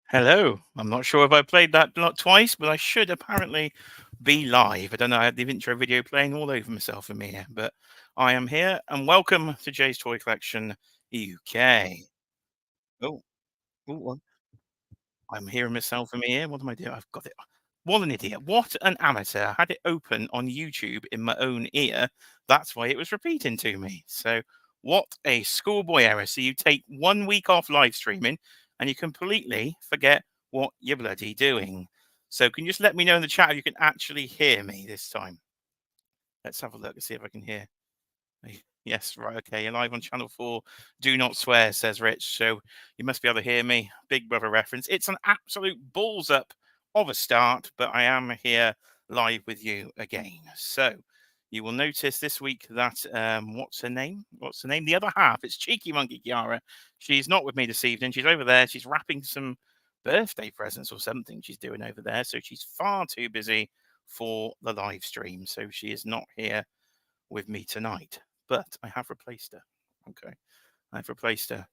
Hello. I'm not sure if I played that not twice, but I should apparently be live. I don't know. I had the intro video playing all over myself in here, but I am here and welcome to Jay's Toy Collection UK. Oh, oh, I'm hearing myself in my ear. What am I doing? I've got it. What an idiot. What an amateur. I had it open on YouTube in my own ear. That's why it was repeating to me. So, what a schoolboy error. So, you take 1 week off live streaming and you completely forget what you're bloody doing. So, can you just let me know in the chat if you can actually hear me this time? Let's have a look and see if I can hear. Yes, right. Okay. You're live on Channel 4. Do not swear, says Rich. So you must be able to hear me. Big Brother reference. It's an absolute balls up of a start, but I am here live with you again. So you will notice this week that what's her name? What's her name? The other half. It's Cheeky Monkey Kiara. She's not with me this evening. She's over there. She's wrapping some birthday presents or something she's doing over there. So she's far too busy for the live stream. So she is not here with me tonight, but I have replaced her. Okay, I've replaced her.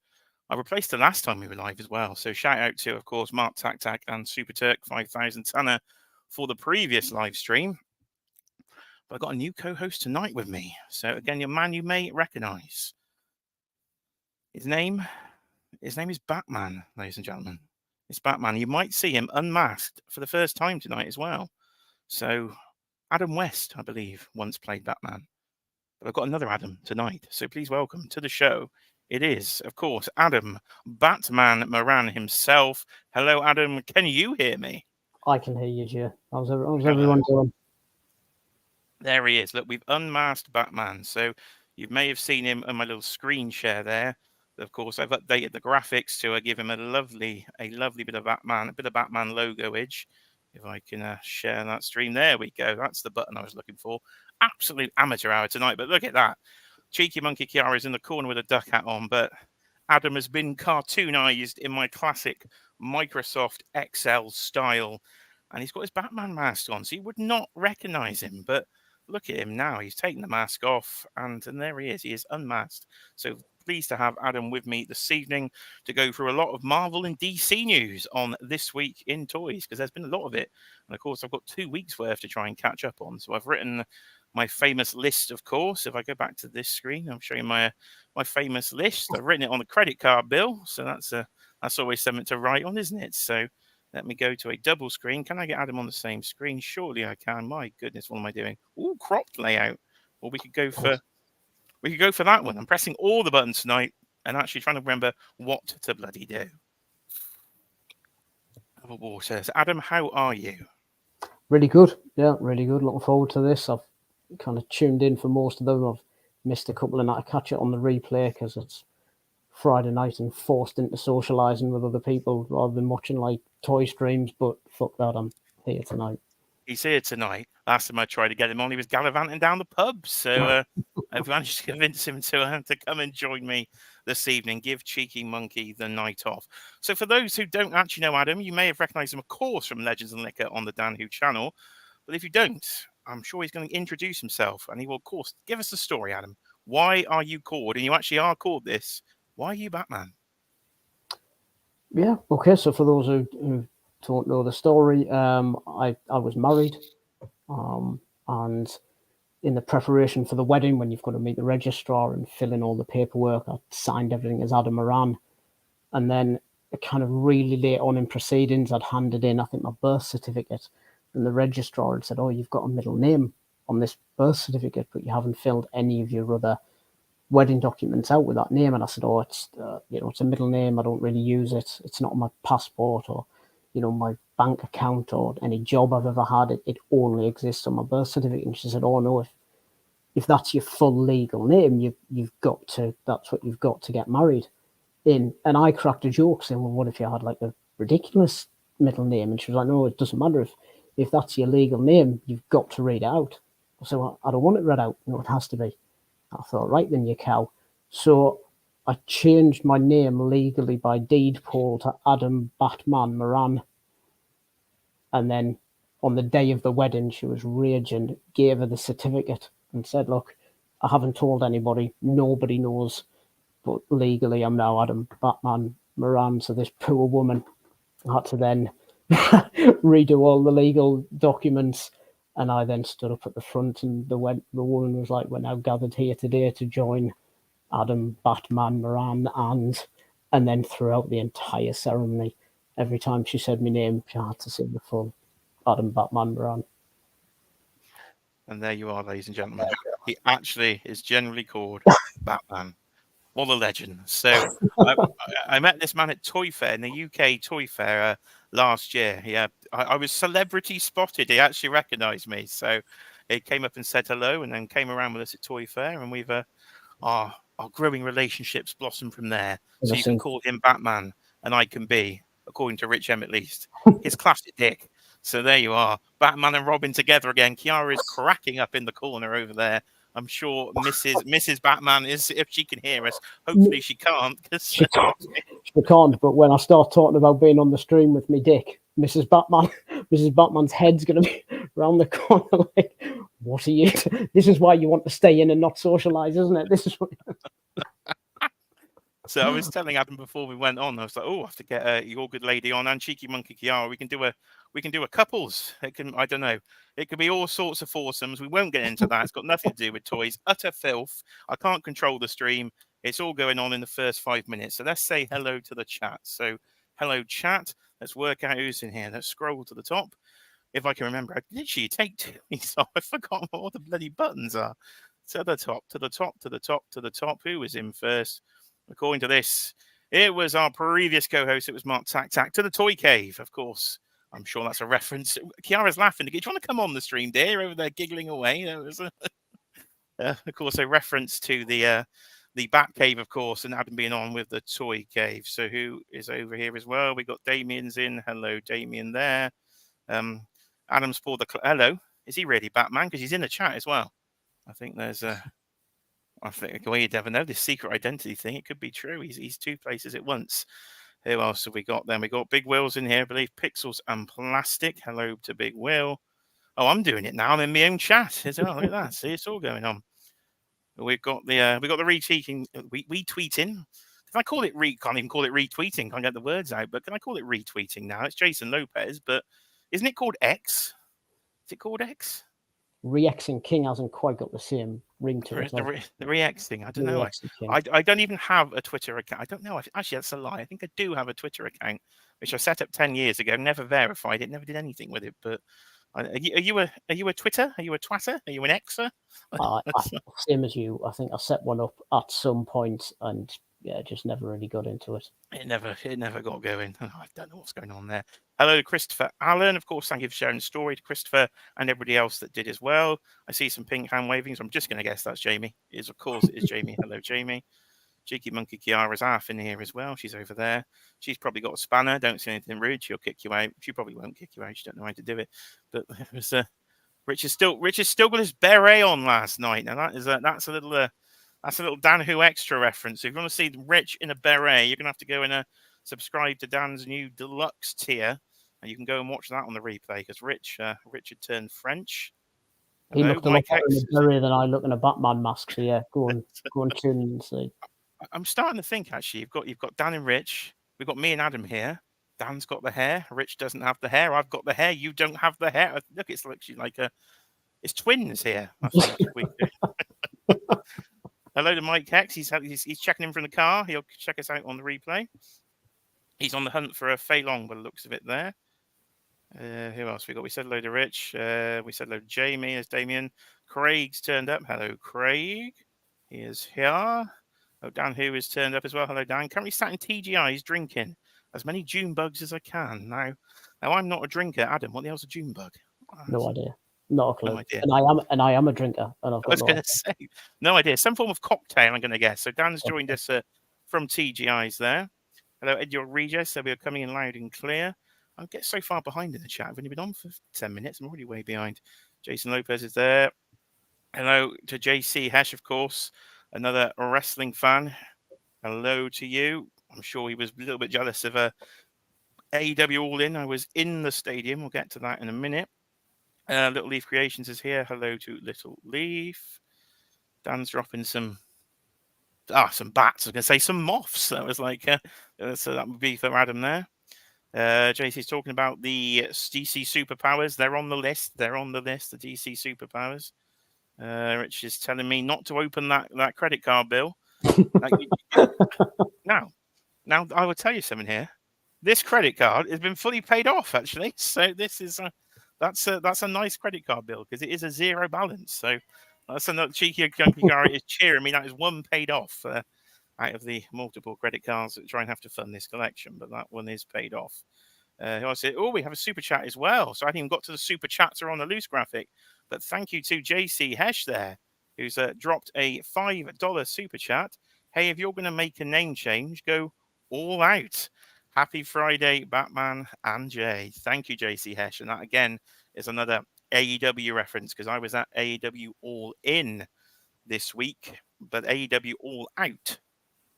I replaced her last time we were live as well. So shout out to, of course, Mark Tac Tac and Super Turk 5000 Tanner for the previous live stream. But I've got a new co-host tonight with me. So again, your man you may recognise. His name is Batman, ladies and gentlemen. It's Batman. You might see him unmasked for the first time tonight as well. So Adam West, I believe, once played Batman. But I've got another Adam tonight. So please welcome to the show. It is, of course, Adam Batman Moran himself. Hello, Adam. Can you hear me? I can hear you, Jay. How's everyone doing? There he is. Look, we've unmasked Batman. So you may have seen him on my little screen share there. Of course, I've updated the graphics to give him a lovely bit of Batman logo-age. If I can share that stream. There we go. That's the button I was looking for. Absolute amateur hour tonight. But look at that. Cheeky Monkey Kiara is in the corner with a duck hat on. But Adam has been cartoonized in my classic Microsoft Excel style. And he's got his Batman mask on. So you would not recognize him. But look at him now. He's taken the mask off. And there he is. He is unmasked. So pleased to have Adam with me this evening to go through a lot of Marvel and DC news on This Week in Toys, because there's been a lot of it. And of course, I've got 2 weeks worth to try and catch up on. So I've written my famous list, of course. If I go back to this screen, I'm showing my famous list. I've written it on a credit card bill. So that's always something to write on, isn't it? So let me go to a double screen. Can I get Adam on the same screen? Surely I can. My goodness, what am I doing? Ooh, cropped layout. Well, we could go for that one. I'm pressing all the buttons tonight and actually trying to remember what to bloody do. Other waters. Adam, how are you? Really good. Yeah, really good. Looking forward to this. I've kind of tuned in for most of them. I've missed a couple and I catch it on the replay because it's Friday night and forced into socialising with other people rather than watching like toy streams. But fuck that, I'm here tonight. He's here tonight. Last time I tried to get him on, he was gallivanting down the pub. So I've managed to convince him to come and join me this evening. Give Cheeky Monkey the night off. So for those who don't actually know Adam, you may have recognised him, of course, from Legends and Liquor on the Dan Who channel. But if you don't, I'm sure he's going to introduce himself. And he will, of course, give us the story, Adam. Why are you called? And you actually are called this. Why are you Batman? Yeah, okay. So for those who don't know the story, I was married. And in the preparation for the wedding, when you've got to meet the registrar and fill in all the paperwork, I signed everything as Adam Moran. And then kind of really late on in proceedings, I'd handed in, I think, my birth certificate. And the registrar had said, oh, you've got a middle name on this birth certificate, but you haven't filled any of your other wedding documents out with that name. And I said, oh, it's it's a middle name. I don't really use it. It's not on my passport or, my bank account or any job I've ever had. It only exists on my birth certificate. And she said, oh, no, if that's your full legal name, that's what you've got to get married in. And I cracked a joke saying, well, what if you had like a ridiculous middle name? And she was like, no, it doesn't matter. If that's your legal name, you've got to read it out. So I don't want it read out. It has to be. I thought, right then, you cow. So I changed my name legally by deed poll to Adam Batman Moran. And then on the day of the wedding, she was raging, gave her the certificate and said, look, I haven't told anybody. Nobody knows. But legally, I'm now Adam Batman Moran. So this poor woman I had to then redo all the legal documents, and I then stood up at the front, and the woman was like, "We're now gathered here today to join Adam, Batman, Moran, and then throughout the entire ceremony, every time she said my name, she had to say the full Adam, Batman, Moran." And there you are, ladies and gentlemen. He actually is generally called Batman. What a legend. So I met this man at Toy Fair in the UK Toy Fair last year. Yeah, I was celebrity spotted. He actually recognised me. So he came up and said hello and then came around with us at Toy Fair. And we've our growing relationships blossom from there. So you can call him Batman and I can be, according to Rich M at least, his classic dick. So there you are, Batman and Robin together again. Kiara is cracking up in the corner over there. I'm sure Mrs. Batman is, if she can hear us. Hopefully she can't. She can't. But when I start talking about being on the stream with me dick, Mrs. Batman's head's gonna be around the corner. Like, what are you? This is why you want to stay in and not socialize, isn't it? This is what. So I was telling Adam before we went on, I was like, "Oh, I have to get your good lady on and Cheeky Monkey Kiara. We can do a couples. It can, I don't know. It could be all sorts of foursomes. We won't get into that. It's got nothing to do with toys. Utter filth. I can't control the stream. It's all going on in the first 5 minutes. So let's say hello to the chat. So hello, chat. Let's work out who's in here. Let's scroll to the top. If I can remember, I literally take 2 weeks off. I forgot what all the bloody buttons are. To the top, to the top, to the top, to the top. Who was in first? According to this, it was our previous co-host. It was Mark Tack Tack to the Toy Cave, of course. I'm sure that's a reference. Kiara's laughing. Do you want to come on the stream, dear? Over there giggling away. That was, of course, a reference to the Bat Cave, of course, and Adam being on with the Toy Cave. So who is over here as well? We got Damien's in. Hello, Damien there. Adam's pulled the... Hello. Is he really Batman? Because he's in the chat as well. I think there's a... I think, well, you never know, this secret identity thing. It could be true. He's two places at once. Who else have we got then? We got Big Will's in here, I believe. Pixels and Plastic. Hello to Big Will. Oh, I'm doing it now. I'm in my own chat as well. Look at that. See, it's all going on. We've got the retweeting. Retweeting. Can I call it Can't even call it retweeting. Can't get the words out. But can I call it retweeting now? It's Jason Lopez. But isn't it called X? Is it called X? Re-Xing King hasn't quite got the same ring to it. The Re-Xing, I don't know. I don't even have a Twitter account. I don't know. Actually, that's a lie. I think I do have a Twitter account, which I set up 10 years ago. Never verified it. Never did anything with it. But are you a Twitter? Are you a Twatter? Are you an Xer? Same as you. I think I set one up at some point, and yeah, just never really got into it. It never got going. Oh, I don't know what's going on there. Hello to Christopher Allen. Of course, thank you for sharing the story to Christopher and everybody else that did as well. I see some pink hand waving, so I'm just going to guess that's Jamie. Of course, it is Jamie. Hello, Jamie. Cheeky Monkey Kiara's half in here as well. She's over there. She's probably got a spanner. Don't say anything rude. She'll kick you out. She probably won't kick you out. She don't know how to do it. But it was, Rich has still got his beret on last night. Now that's a little Dan Who Extra reference. So if you want to see Rich in a beret, you're gonna have to go and subscribe to Dan's new deluxe tier, and you can go and watch that on the replay because Richard turned French. He looked a lot better in a beret than I look in a Batman mask. So yeah, go and tune and see. I'm starting to think actually you've got Dan and Rich. We've got me and Adam here. Dan's got the hair. Rich doesn't have the hair. I've got the hair. You don't have the hair. Look, it's literally like it's twins here. I think. Hello to Mike Hex. He's checking in from the car. He'll check us out on the replay. He's on the hunt for a Fei Long by the looks of it there. Who else we got? We said hello to Rich. We said hello to Jamie. There's Damien. Craig's turned up. Hello, Craig. He is here. Oh, Dan Who is turned up as well. Hello, Dan. Currently sat in TGI's drinking as many June bugs as I can. Now I'm not a drinker. Adam, what the hell's a June bug? No idea. Not a clue. No idea. And I am a drinker. And I was going to say, no idea. Some form of cocktail, I'm going to guess. So Dan's joined us from TGI's there. Hello, Ed, your Regis. So we are coming in loud and clear. I get so far behind in the chat. I've only been on for 10 minutes. I'm already way behind. Jason Lopez is there. Hello to JC Hesh, of course, another wrestling fan. Hello to you. I'm sure he was a little bit jealous of AEW All In. I was in the stadium. We'll get to that in a minute. Little Leaf Creations is here. Hello to Little Leaf. Dan's dropping some bats. I was going to say some moths. That was like, so that would be for Adam there. JC's talking about the DC superpowers. They're on the list. They're on the list, the DC superpowers. Rich is telling me not to open that credit card bill. Now, I will tell you something here. This credit card has been fully paid off, actually. So this is that's a nice credit card bill because it is a zero balance. So that's another cheeky gunky guy is cheering me. That is one paid off out of the multiple credit cards that try and have to fund this collection, but that one is paid off. I said, we have a super chat as well. So I haven't even got to the super chats or on the loose graphic. But thank you to JC Hesh there, who's dropped a $5 super chat. Hey, if you're going to make a name change, go all out. Happy Friday, Batman and Jay. Thank you, JC Hesh. And that, again, is another AEW reference because I was at AEW All In this week, but AEW All Out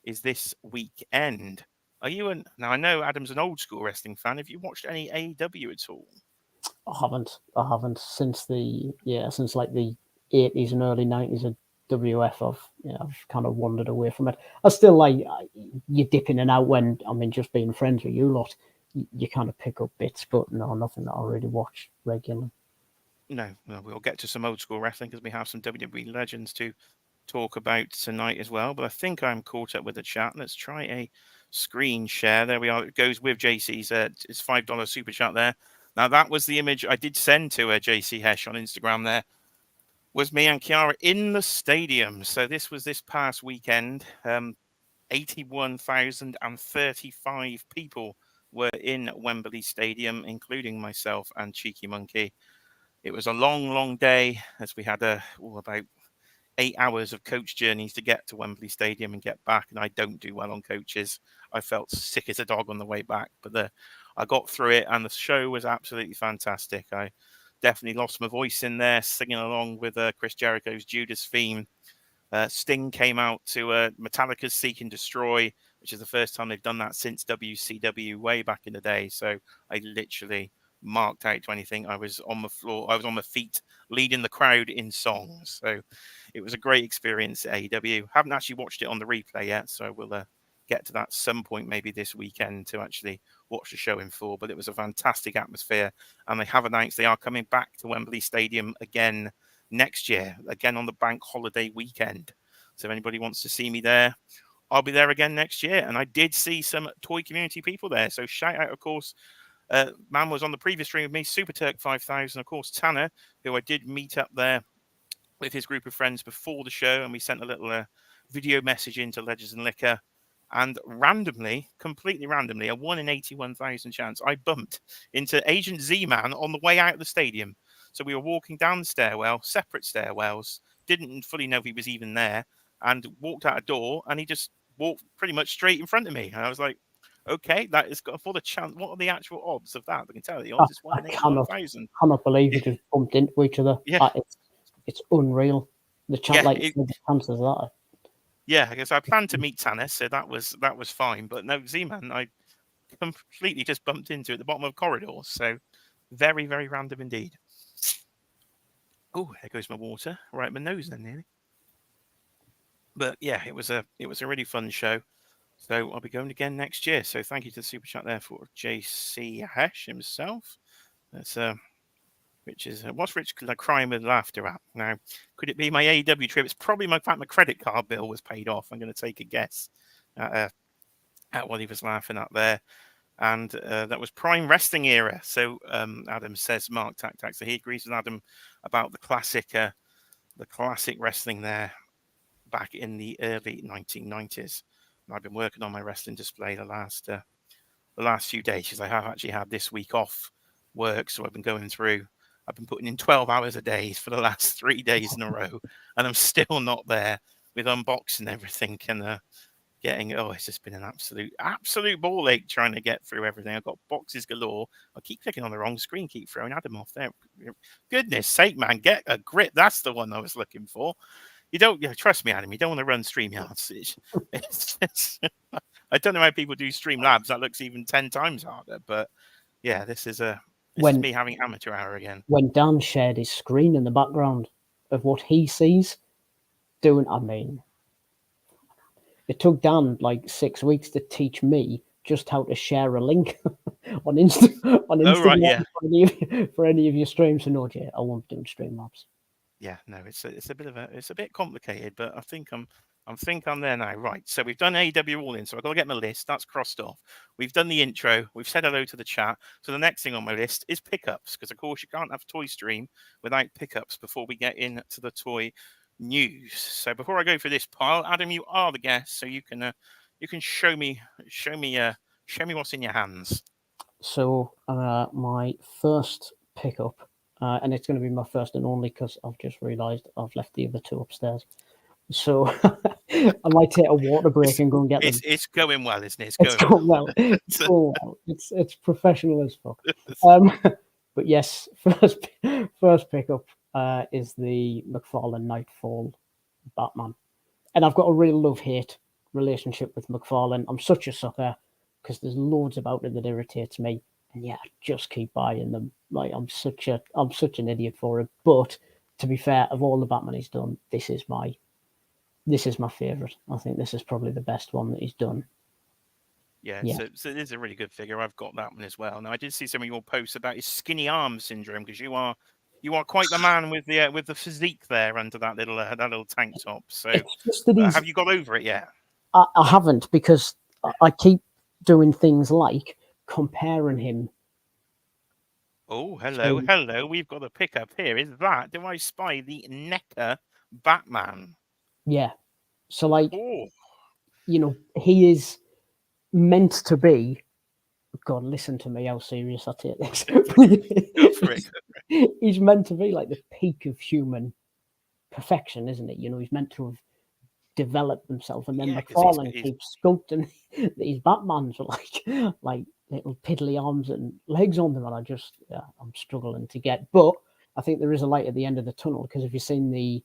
is this weekend. Are you now? I know Adam's an old school wrestling fan. Have you watched any AEW at all? I haven't since like the 80s and early 90s of WF. I've kind of wandered away from it. I still like you dip in and out when just being friends with you lot. You kind of pick up bits, but no, nothing that I really watch regularly. No, we'll get to some old school wrestling because we have some WWE legends to talk about tonight as well. But I think I'm caught up with the chat. Let's try a screen share. There we are. It goes with JC's it's $5 super chat there. Now that was the image I did send to JC Hesh on Instagram. There was me and Kiara in the stadium. So this was this past weekend. 81,035 people were in Wembley Stadium, including myself and Cheeky Monkey. It was a long, long day as we had about 8 hours of coach journeys to get to Wembley Stadium and get back. And I don't do well on coaches. I felt sick as a dog on the way back, but I got through it and the show was absolutely fantastic. I definitely lost my voice in there, singing along with Chris Jericho's Judas theme. Sting came out to Metallica's Seek and Destroy, which is the first time they've done that since WCW way back in the day. So I literally marked out to anything. I was on the floor. I was on my feet leading the crowd in songs. So it was a great experience at AEW. Haven't actually watched it on the replay yet, so we'll get to that some point maybe this weekend to actually watch the show in full. But it was a fantastic atmosphere, and they have announced they are coming back to Wembley Stadium again next year, again on the bank holiday weekend. So if anybody wants to see me there, I'll be there again next year. And I did see some toy community people there. So shout out, of course, man was on the previous stream with me, Super Turk 5000, of course, Tanner, who I did meet up there with his group of friends before the show, and we sent a little video message into Legends and Liquor. And randomly, completely randomly, a 1 in 81,000 chance, I bumped into Agent Z-Man on the way out of the stadium. So we were walking down the stairwell, separate stairwells, didn't fully know if he was even there, and walked out a door, and he just walked pretty much straight in front of me. And I was like, okay, that has got for the chance. What are the actual odds of that? I can tell you the odds is 1 in 81,000. I cannot believe we just bumped into each other. Yeah. It's unreal. The chances of that. Yeah, I guess I planned to meet Tannis, so that was fine. But no, Z-Man, I completely just bumped into at the bottom of a corridor. So very, very random indeed. Oh, there goes my water. Right, my nose then nearly. But yeah, it was a really fun show. So I'll be going again next year. So thank you to the super chat there for JC Hesh himself. That's Rich is what's Rich crying with laughter at now? Could it be my AEW trip? It's probably my credit card bill was paid off. I'm going to take a guess at what he was laughing at there. And that was Prime Wrestling era. So Adam says Mark Tac. So he agrees with Adam about the classic wrestling there back in the early 1990s. And I've been working on my wrestling display the last few days because I have actually had this week off work. So I've been going through. I've been putting in 12 hours a day for the last 3 days in a row, and I'm still not there with unboxing everything and getting. It's just been an absolute ball ache trying to get through everything. I've got boxes galore. I keep clicking on the wrong screen, keep throwing Adam off there. Goodness sake, man, get a grip. That's the one I was looking for. You don't trust me, Adam. You don't want to run StreamYards. I don't know how people do Streamlabs. That looks even 10 times harder. But yeah, this is me having amateur hour again. When Dan shared his screen in the background of what he sees doing, it took Dan like 6 weeks to teach me just how to share a link. on Instagram Oh, right, yeah. for any of your streams. So no, Jay, I won't do Streamlabs. Yeah, no, it's a bit complicated, but I'm there now. Right, so we've done AW All In, so I've got to get my list. That's crossed off. We've done the intro. We've said hello to the chat. So the next thing on my list is pickups, because of course you can't have Toy Stream without pickups before we get into the toy news. So before I go for this pile, Adam, you are the guest, so you can show me what's in your hands. So my first pickup, and it's going to be my first and only because I've just realised I've left the other two upstairs. So I might take a water break and go and get them. It's going well, isn't it? It's going well. It's going well. It's professional as fuck. But yes, first pickup is the Mcfarlane Nightfall Batman, and I've got a real love-hate relationship with Mcfarlane. I'm such a sucker because there's loads about it that irritates me, and yeah, I just keep buying them. Like I'm such an idiot for it. But to be fair, of all the Batman he's done, this is my favorite. I think this is probably the best one that he's done. Yeah, so it is a really good figure. I've got that one as well. Now I did see some of your posts about his skinny arm syndrome, because you are quite the man with the physique there under that little tank top. So it's just that have you got over it yet? I haven't, because I keep doing things like comparing him. Oh, hello. We've got a pickup here. Is that? Do I spy the NECA Batman? Yeah. So like, Oh, he is meant to be. God, listen to me, how serious I take this. go for it. He's meant to be like the peak of human perfection, isn't it? He's meant to have developed himself, and then Mcfarlane keeps sculpting these Batmans with like little piddly arms and legs on them, and I'm struggling to get. But I think there is a light at the end of the tunnel, because if you've seen the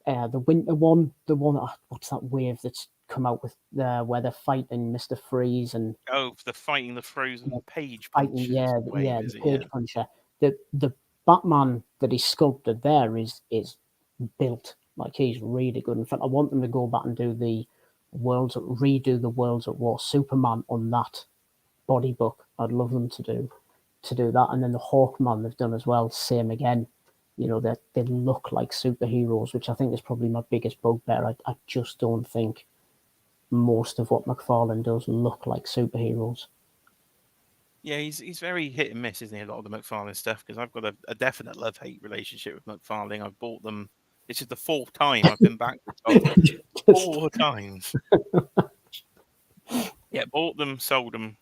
winter one, the one what's that wave that's come out with where they're fighting Mr. Freeze and they're fighting the frozen page fighting, puncher. the page puncher. The Batman that he sculpted there is built. Like, he's really good. In fact, I want them to go back and redo the Worlds at War Superman on that body book. I'd love them to do that. And then the Hawkman they've done as well, same again. They look like superheroes, which I think is probably my biggest bugbear. I just don't think most of what Mcfarlane does look like superheroes. Yeah, he's very hit and miss, isn't he? A lot of the Mcfarlane stuff, because I've got a definite love-hate relationship with Mcfarlane. I've bought them. This is the fourth time I've been back to Tom. 4 times. Yeah, bought them, sold them,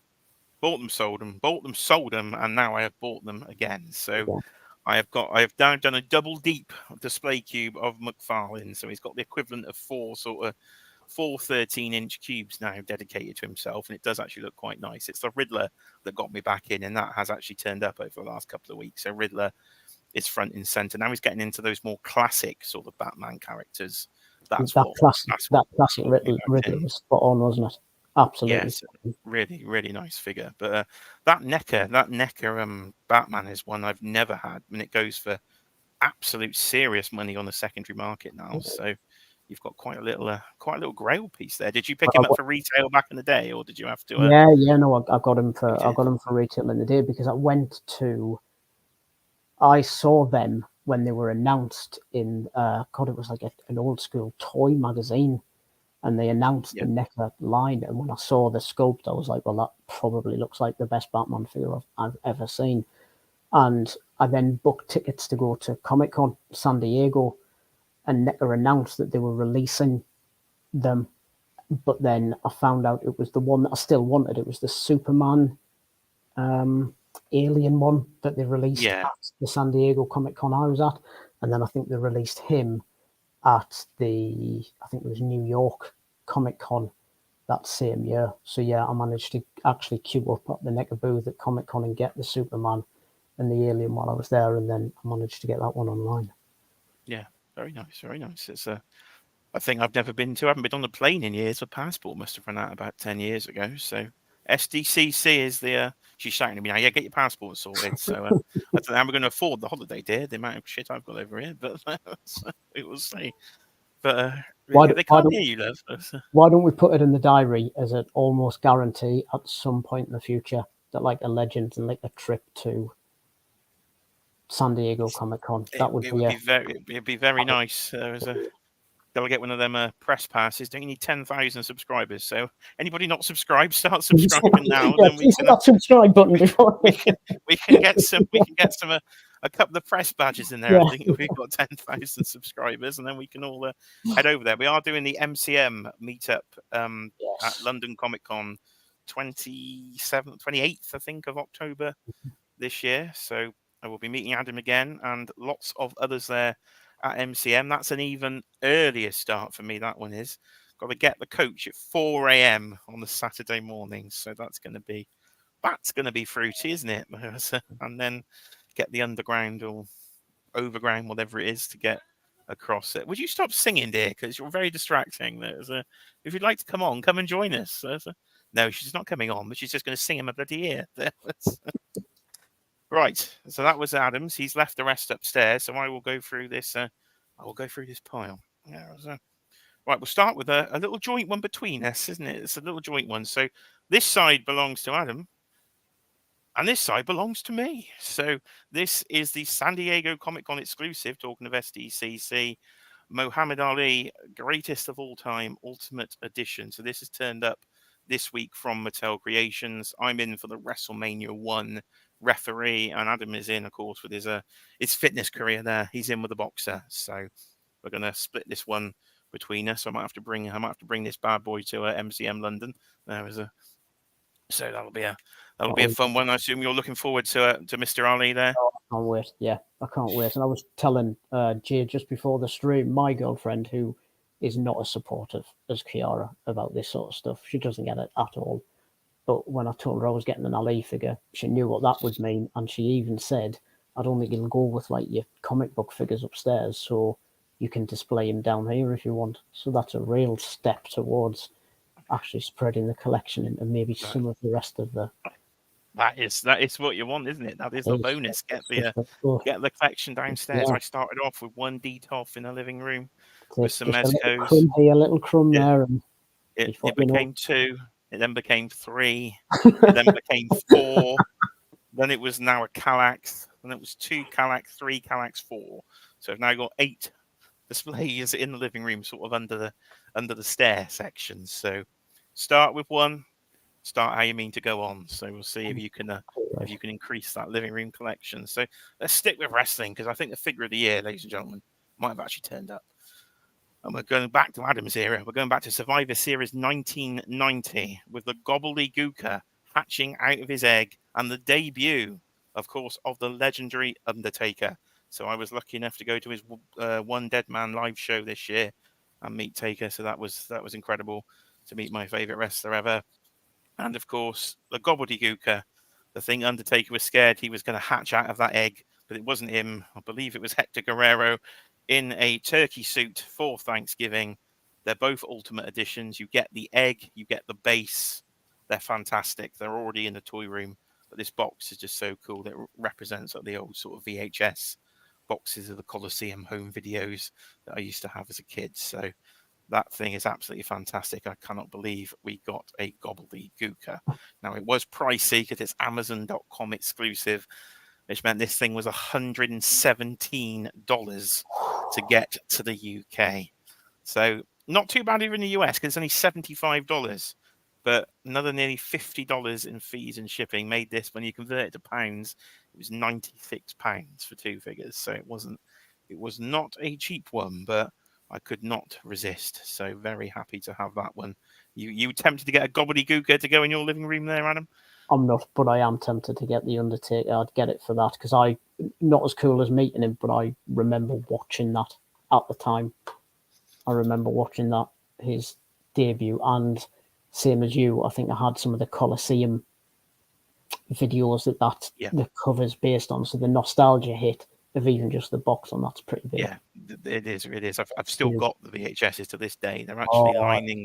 bought them, sold them, bought them, sold them, and now I have bought them again. So I have now done a double deep display cube of Mcfarlane. So he's got the equivalent of 4 13-inch cubes now dedicated to himself, and it does actually look quite nice. It's the Riddler that got me back in, and that has actually turned up over the last couple of weeks. So Riddler is front and center. Now he's getting into those more classic sort of Batman characters. That classic Riddler was spot on, wasn't it? Absolutely. Yes, really, really nice figure. But that NECA Batman is one I've never had, and it goes for absolute serious money on the secondary market now. So you've got quite a little grail piece there. Did you pick him up for retail back in the day, or did you have to? No, I got him for retail in the day, because I saw them when they were announced in it was like an old school toy magazine, and they announced the NECA line. And when I saw the sculpt, I was like, well, that probably looks like the best Batman figure I've ever seen. And I then booked tickets to go to Comic-Con San Diego, and NECA announced that they were releasing them. But then I found out it was the one that I still wanted. It was the Superman alien one that they released at the San Diego Comic-Con I was at. And then I think they released him at I think it was New York Comic-Con that same year. So yeah, I managed to actually queue up at the NECA booth at Comic-Con and get the Superman and the alien while I was there, and then I managed to get that one online. Yeah, very nice, very nice. It's a thing I've never been to. I haven't been on a plane in years. My passport must have run out about 10 years ago. So SDCC is she's shouting at me now, yeah, get your passport sorted. So I don't know how we're going to afford the holiday, dear, the amount of shit I've got over here, but we will see. But They can't hear you, love. Why don't we put it in the diary as an almost guarantee at some point in the future that like a legend and like a trip to San Diego Comic Con. That would be very nice. Gotta get one of them press passes. Don't you need 10,000 subscribers? So anybody not subscribed, start subscribing now. Yeah, Then we can hit that subscribe button before we can get some a couple of press badges in there. Yeah. I think if we've got 10,000 subscribers, and then we can all head over there. We are doing the MCM meetup at London Comic Con 27th, 28th, I think, of October this year. So I will be meeting Adam again and lots of others there at MCM. That's an even earlier start for me. That one is. Got to get the coach at 4 a.m. on the Saturday morning. So that's going to be fruity, isn't it? And then get the underground or overground, whatever it is, to get across it. Would you stop singing, dear? Because you're very distracting. If you'd like to come and join us. No, she's not coming on, but she's just going to sing in my bloody ear. Right. So that was Adam's. He's left the rest upstairs. So I will go through this. I will go through this pile. Right. We'll start with a little joint one between us, isn't it? It's a little joint one. So this side belongs to Adam. And this side belongs to me. So this is the San Diego Comic Con exclusive, talking of SDCC, Muhammad Ali, greatest of all time, Ultimate Edition. So this has turned up this week from Mattel Creations. I'm in for the WrestleMania 1 referee, and Adam is in, of course, with his fitness career there. He's in with the boxer. So we're going to split this one between us. I might have to bring this bad boy to MCM London. So that'll be a fun one. I assume you're looking forward to Mr. Ali there. Oh, I can't wait. Yeah, I can't wait. And I was telling Jay just before the stream, my girlfriend, who is not as supportive as Kiara about this sort of stuff, she doesn't get it at all. But when I told her I was getting an Ali figure, she knew what that would mean, and she even said, "I don't think you'll go with like your comic book figures upstairs, so you can display them down here if you want." So that's a real step towards actually spreading the collection into maybe some of the rest of the. That is what you want, isn't it? That is the bonus. Get the collection downstairs. Yeah. I started off with one DTOF in the living room with some Mezcos. A little crumb there, and it became 2. It then became 3. It then became 4. Then it was now a Kallax. And it was 2 Kallax, 3 Kallax, 4. So I've now got 8 displays in the living room, sort of under the stair sections. So start with 1. Start how you mean to go on. So we'll see if you can increase that living room collection. So let's stick with wrestling, because I think the figure of the year, ladies and gentlemen, might have actually turned up. And we're going back to Adam's era. We're going back to Survivor Series 1990 with the gobbledygooker hatching out of his egg and the debut, of course, of the legendary Undertaker. So I was lucky enough to go to his One Dead Man live show this year and meet Taker. So that was incredible to meet my favorite wrestler ever. And of course, the gobbledygooker, the thing Undertaker was scared he was going to hatch out of that egg, but it wasn't him. I believe it was Hector Guerrero in a turkey suit for Thanksgiving. They're both Ultimate Editions. You get the egg, you get the base. They're fantastic. They're already in the toy room, but this box is just so cool. That it represents like the old sort of VHS boxes of the Coliseum home videos that I used to have as a kid. So that thing is absolutely fantastic. I cannot believe we got a gobbledygooker. Now, it was pricey because it's Amazon.com exclusive, which meant this thing was $117 to get to the UK. So not too bad even in the US, because it's only $75. But another nearly $50 in fees and shipping made this, when you convert it to pounds, it was £96 for 2 figures. So it was not a cheap one, but I could not resist. So very happy to have that one. You tempted to get a gobbledygooker to go in your living room there, Adam? I'm not, but I am tempted to get the Undertaker. I'd get it for that, because I, not as cool as meeting him, but I remember watching that at the time. I remember watching that, his debut, and same as you, I think I had some of the Coliseum videos that the cover's based on. So the nostalgia hit of even just the box on that's pretty big. Yeah, it is. I've still got the VHSs to this day. They're actually lining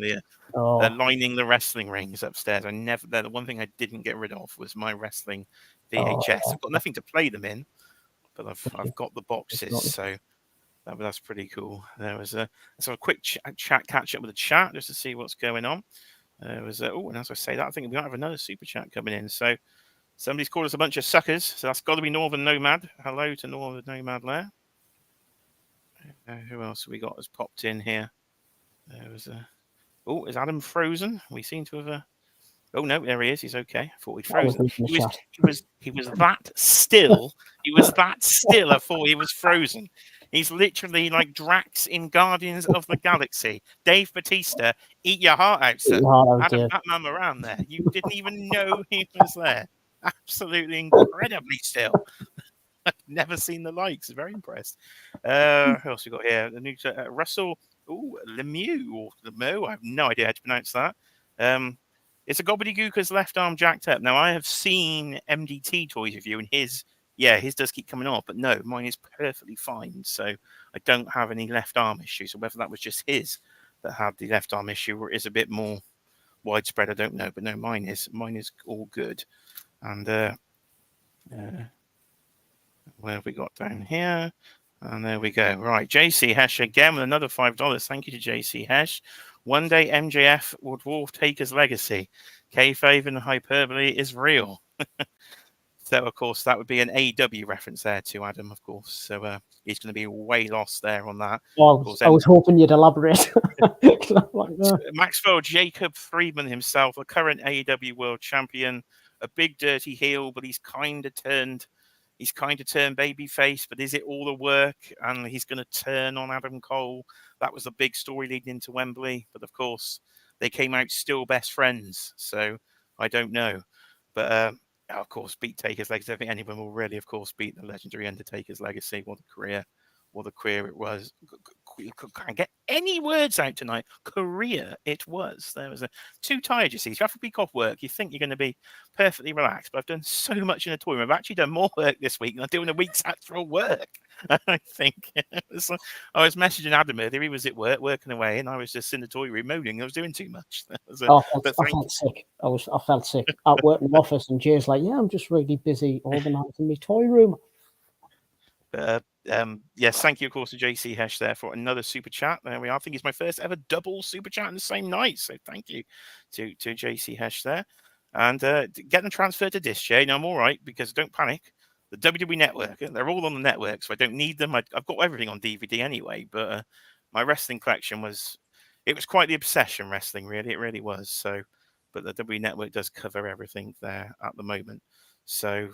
the wrestling rings upstairs. The one thing I didn't get rid of was my wrestling VHS. I've got nothing to play them in, but I've got the boxes. So That's pretty cool. There was a quick chat catch up with the chat just to see what's going on. There was and as I say that, I think we might have another super chat coming in. So somebody's called us a bunch of suckers. So that's got to be Northern Nomad. Hello to Northern Nomad there. Who else have we got has popped in here? There was a. Oh, is Adam frozen? We seem to have. Oh no, there he is. He's okay. I thought he'd frozen. He was that still. He was that still. I thought he was frozen. He's literally like Drax in Guardians of the Galaxy. Dave Bautista, eat your heart out, sir. Adam Batman Moran there. You didn't even know he was there. Absolutely incredibly still. I've never seen the likes. Very impressed. Who else we got here? The new Russell Lemieux or Lemieux. I have no idea how to pronounce that. It's a gobbledygooker's left arm jacked up. Now I have seen MDT toys review, and his does keep coming off, but no, mine is perfectly fine. So I don't have any left arm issues. So whether that was just his that had the left arm issue, or is a bit more widespread, I don't know. But no, mine is all good. And where have we got down here? And there we go. Right, JC Hesh again with another $5. Thank you to JC Hesh. One day MJF will dwarf Taker's legacy. Kayfabe and hyperbole is real. So, of course, that would be an AEW reference there to Adam, of course. So he's going to be way lost there on that. Well, I was hoping you'd elaborate. Maxwell Jacob Friedman himself, a current AEW World Champion, a big dirty heel, but he's kind of turned babyface. But is it all the work? And he's going to turn on Adam Cole. That was a big story leading into Wembley. But of course, they came out still best friends. So I don't know. But of course, beat Taker's legacy. I think anyone will really, of course, beat the legendary Undertaker's legacy. What a career it was. Can't get any words out tonight. Career it was. There was too tired, you see. You have a week off work. You think you're going to be perfectly relaxed, but I've done so much in the toy room. I've actually done more work this week than I'm doing a week's actual work. I think. I was messaging Adam earlier. He was at work, working away, and I was just in the toy room moaning. I was doing too much. I felt sick. I felt sick at work in the office, and Jay's like, "Yeah, I'm just really busy organising my toy room." Yes, thank you, of course, to JC Hesh there for another super chat. There we are. I think it's my first ever double super chat in the same night. So thank you to JC Hesh there. And getting transferred to Disc J. Now I'm all right because don't panic. The WWE Network, they're all on the network, so I don't need them. I've got everything on DVD anyway. But my wrestling collection was quite the obsession. Wrestling, really, it really was. So, but the WWE Network does cover everything there at the moment. So.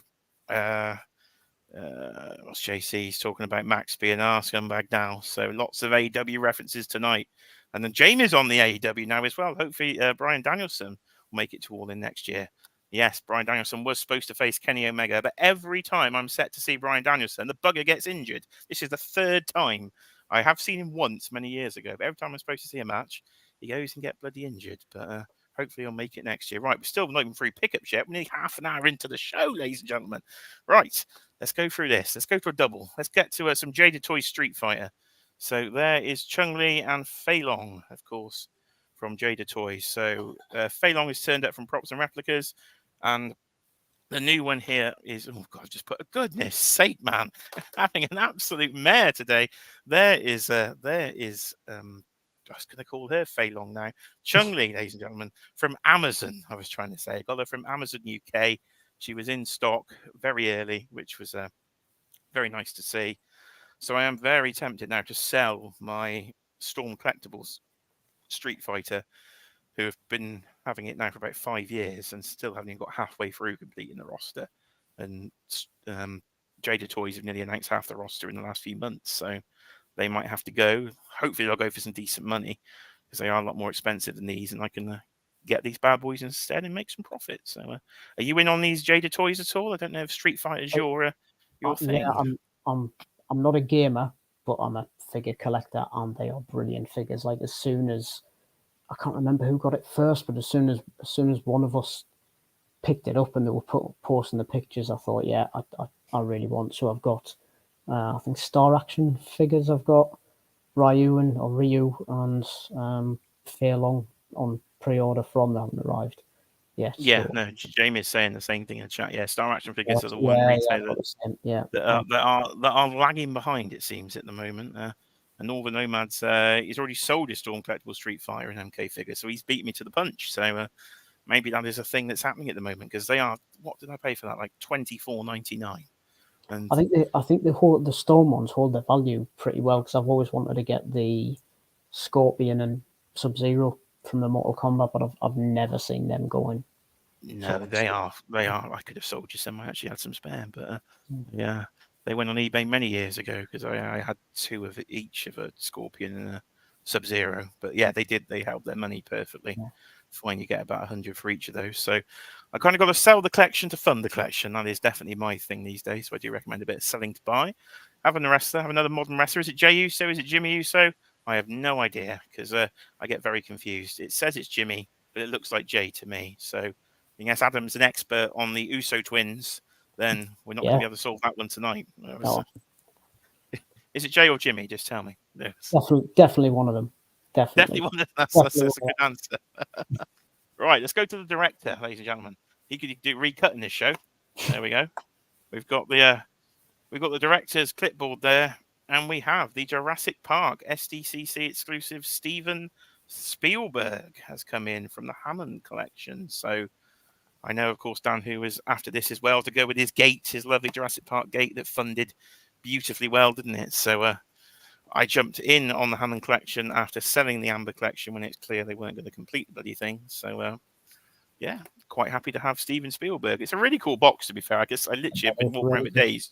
What's JC's talking about? Max being our scumbag now. So lots of AEW references tonight. And then Jamie's on the AEW now as well. Hopefully Bryan Danielson will make it to All In next year. Yes, Bryan Danielson was supposed to face Kenny Omega, but every time I'm set to see Bryan Danielson, the bugger gets injured. This is the third time. I have seen him once many years ago, but every time I'm supposed to see a match, he goes and gets bloody injured. But hopefully he'll make it next year. Right, we're still not even through pickups yet. We're nearly half an hour into the show, ladies and gentlemen. Right. Let's go through this. Let's go for a double. Let's get to some Jaded Toys Street Fighter. So there is Chung Li and Fei Long, of course, from Jaded Toys. So Fei Long is turned up from props and replicas. And the new one here is, oh God, just put a goodness sake, man, having an absolute mare today. There is I was going to call her Fei Long now. Chung Li, ladies and gentlemen, from Amazon, I was trying to say. Got her from Amazon UK. She was in stock very early, which was very nice to see. So I am very tempted now to sell my Storm Collectibles Street Fighter, who have been having it now for about 5 years and still haven't even got halfway through completing the roster. And Jada Toys have nearly announced half the roster in the last few months. So they might have to go. Hopefully they'll go for some decent money because they are a lot more expensive than these. And I can get these bad boys instead and make some profit. So are you in on these Jada Toys at all? I don't know if Street Fighter's your thing. Yeah, I'm not a gamer, but I'm a figure collector, and they are brilliant figures. Like, as soon as, I can't remember who got it first, but as soon as one of us picked it up and they were posting the pictures, I thought, yeah, I really want. So I've got I think Star Action figures. I've got Ryu and Fei Long on pre-order from them, haven't arrived Yes. Yeah, So, no, Jamie is saying the same thing in the chat. Yeah, Star Action Figures are the one yeah, retailer yeah. that are lagging behind, it seems, at the moment. And Northern Nomad's he's already sold his Storm Collectible Street Fighter and MK figure, so he's beat me to the punch. So maybe that is a thing that's happening at the moment, because they are, what did I pay for that? Like $24.99. And I think the Storm ones hold their value pretty well, because I've always wanted to get the Scorpion and Sub-Zero from the Mortal Kombat, but I've never seen them going. no, they are. I could have sold you some. I actually had some spare, but yeah, they went on eBay many years ago, because I had two of each of a Scorpion and a Sub-Zero. But yeah, they did. They held their money perfectly. Yeah. Fine, you get about 100 for each of those. So I kind of got to sell the collection to fund the collection. That is definitely my thing these days. So I do recommend a bit of selling to buy. Having a wrestler, have another modern wrestler. Is it Jey Uso? Is it Jimmy Uso? I have no idea, because I get very confused. It says it's Jimmy, but it looks like Jay to me. So unless Adam's an expert on the Uso twins, then we're not going to be able to solve that one tonight. No, Is it Jay or Jimmy? Just tell me. Yes. definitely one of them. Definitely. Definitely one. That's Definitely a good answer. Right, let's go to the director, ladies and gentlemen. He could do recutting this show. There we go. We've got the director's clipboard there, and we have the Jurassic Park SDCC exclusive Steven Spielberg has come in from the Hammond collection. So I know, of course, Dan, who was after this as well, to go with his gate, his lovely Jurassic Park gate that funded beautifully well, didn't it? So I jumped in on the Hammond collection after selling the Amber collection when it's clear they weren't going to complete the bloody thing. So yeah, quite happy to have Steven Spielberg. It's a really cool box, to be fair. I guess I literally have been walking around for days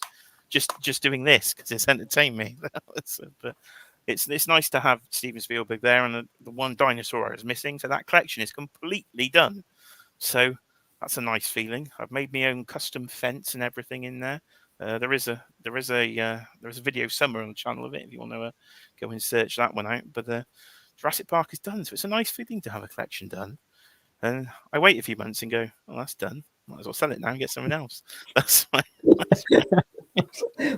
just doing this because it's entertained me. But it's nice to have Steven Spielberg there, and the one dinosaur I was missing. So that collection is completely done. So that's a nice feeling. I've made my own custom fence and everything in there. There is a video somewhere on the channel of it if you want to go and search that one out. But Jurassic Park is done, so it's a nice feeling to have a collection done. And I wait a few months and go, oh, that's done. Might as well sell it now and get something else. That's my.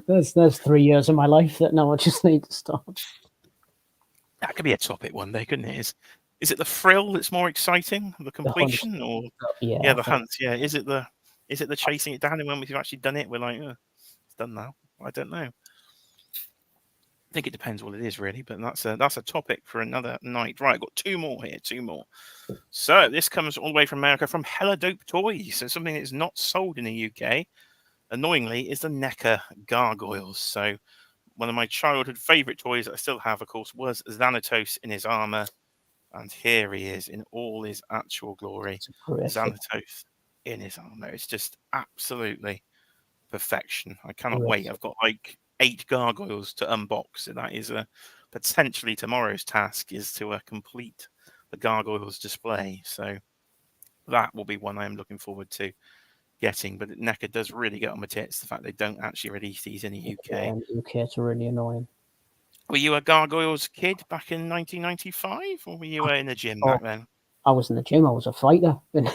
There's 3 years of my life that now I just need to stop. That could be a topic one day, couldn't it? Is it the thrill that's more exciting, the completion, or the hunt? Yeah, is it the chasing it down, and when we've actually done it, we're like, oh, it's done now. I don't know. I think it depends what it is, really, but that's a topic for another night. Right, I've got two more here. So this comes all the way from America, from Hella Dope Toys. So something that's not sold in the UK, annoyingly, is the NECA gargoyles. So one of my childhood favourite toys that I still have, of course, was Xanatos in his armour. And here he is in all his actual glory. Xanatos in his armour. It's just absolutely perfection. I cannot wait. I've got like 8 gargoyles to unbox. And that is potentially tomorrow's task, is to complete the gargoyles display. So that will be one I am looking forward to getting. But NECA does really get on my tits, the fact they don't actually release these in the UK. Yeah, in the UK, it's really annoying. Were you a gargoyles kid back in 1995, or were you in the gym back then? I was in the gym. I was a fighter in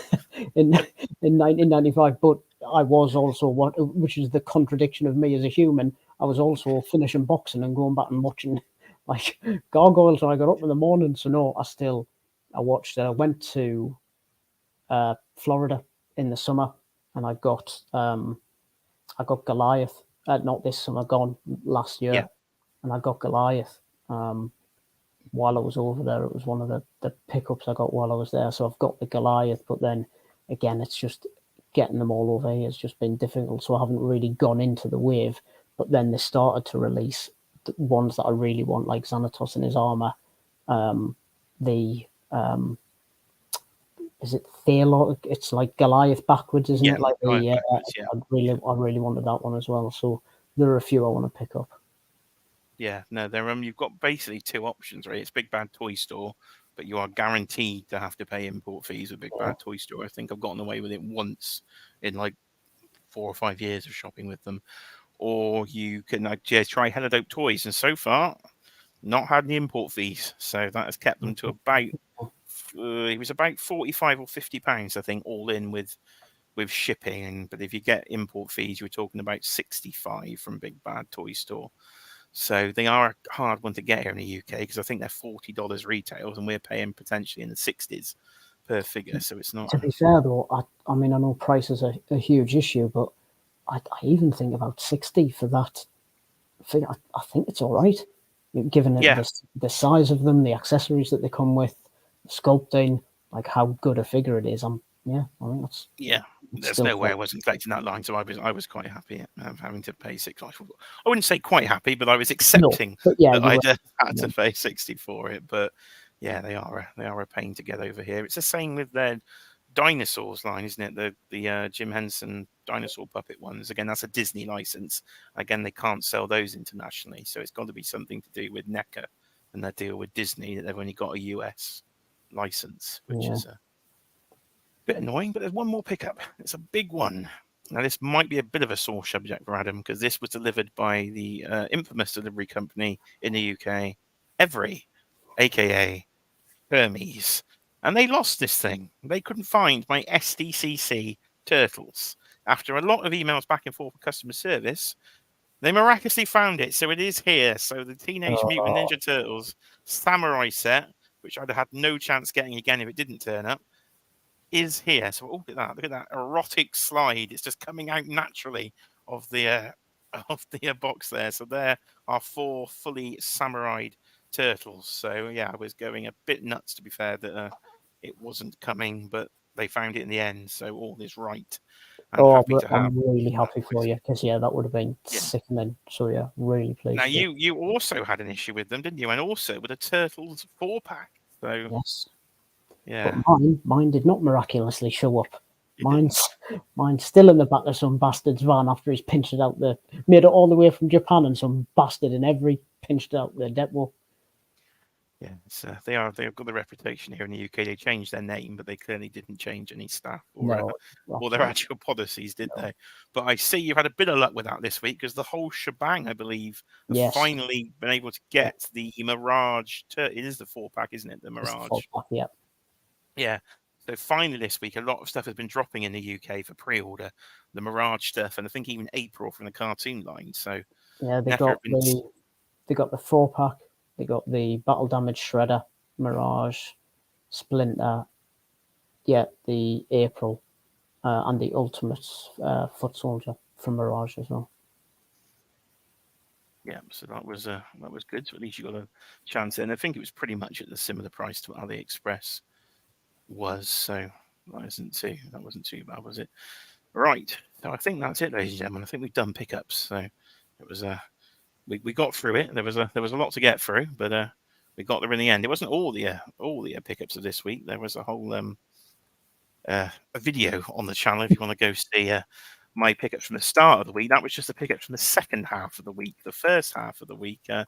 1995, but I was also which is the contradiction of me as a human. I was also finishing boxing and going back and watching like gargoyles when I got up in the morning. So no, I watched. I went to Florida in the summer, and I got Goliath. Not this summer, gone last year, Yeah. and I got Goliath. While I was over there, it was one of the pickups I got while I was there. So I've got the Goliath, but then again, it's just getting them all over here has just been difficult. So I haven't really gone into the wave. But then they started to release the ones that I really want, like Xanatos and his armor. Is it Thalor? It's like Goliath backwards, isn't it? Like I really wanted that one as well. So there are a few I want to pick up. Yeah, no, you've got basically 2 options, right? It's Big Bad Toy Store, but you are guaranteed to have to pay import fees with Big Bad Toy Store. I think I've gotten away with it once in like 4 or 5 years of shopping with them. Or you can try Hella Dope Toys, and so far, not had any import fees. So that has kept them to about it was about £45 or £50, I think, all in with shipping. But if you get import fees, you're talking about 65 from Big Bad Toy Store. So they are a hard one to get here in the UK, because I think they're $40 retails and we're paying potentially in the 60s. per figure, so it's not. To be fair though, I mean I know price is a huge issue, but I even think about 60 for that figure. I think it's all right, given it the size of them, the accessories that they come with, the sculpting, like how good a figure it is. I think that's There's no way I wasn't collecting that line, so I was quite happy at having to pay 60. I wouldn't say quite happy, but I was accepting that I'd had to pay 60 for it. But yeah, they are a pain to get over here. It's the same with their dinosaurs line, isn't it? The Jim Henson dinosaur puppet ones. Again, that's a Disney license. Again, they can't sell those internationally, so it's got to be something to do with NECA and their deal with Disney that they've only got a US license, which is a bit annoying. But there's one more pickup. It's a big one. Now, this might be a bit of a sore subject for Adam because this was delivered by the infamous delivery company in the UK, Every, aka Hermes. And they lost this thing. They couldn't find my SDCC turtles. After a lot of emails back and forth with customer service, they miraculously found it. So it is here. So the Teenage Mutant Ninja Turtles Samurai set, which I'd have had no chance getting again if it didn't turn up, is here. So look at that. Look at that erotic slide. It's just coming out naturally of the box there. So there are 4 fully samurai'd turtles. So yeah, I was going a bit nuts, to be fair, that it wasn't coming, but they found it in the end. So all is right. I'm really happy for you because that would have been sickening. So yeah, really pleased. Now you also had an issue with them, didn't you? And also with a Turtles 4-pack. So yes. Yeah. But mine did not miraculously show up. Mine's still in the back of some bastard's van after he's pinched it out made it all the way from Japan, and some bastard in Every pinched it out the depot. Yeah, they've got the reputation here in the UK. They changed their name, but they clearly didn't change any staff or their actual policies, did they? But I see you've had a bit of luck with that this week because the whole shebang, I believe, have finally been able to get the Mirage. It is the 4-pack, isn't it? The Mirage. It's the 4-pack, yeah. Yeah. So finally this week, a lot of stuff has been dropping in the UK for pre-order. The Mirage stuff, and I think even April from the cartoon line. So yeah, they got the 4-pack. They got the Battle Damage Shredder, Mirage, Splinter, the April, and the Ultimate Foot Soldier from Mirage as well. Yeah, so that was good. So at least you got a chance. And I think it was pretty much at the similar price to what AliExpress was. So that wasn't too bad, was it? Right. So I think that's it, ladies and gentlemen. I think we've done pickups. So it was we got through it. There was a lot to get through, but we got there in the end. It wasn't all the pickups of this week. There was a whole a video on the channel if you want to go see my pickups from the start of the week. That was just the pickups from the second half of the week. The first half of the week, there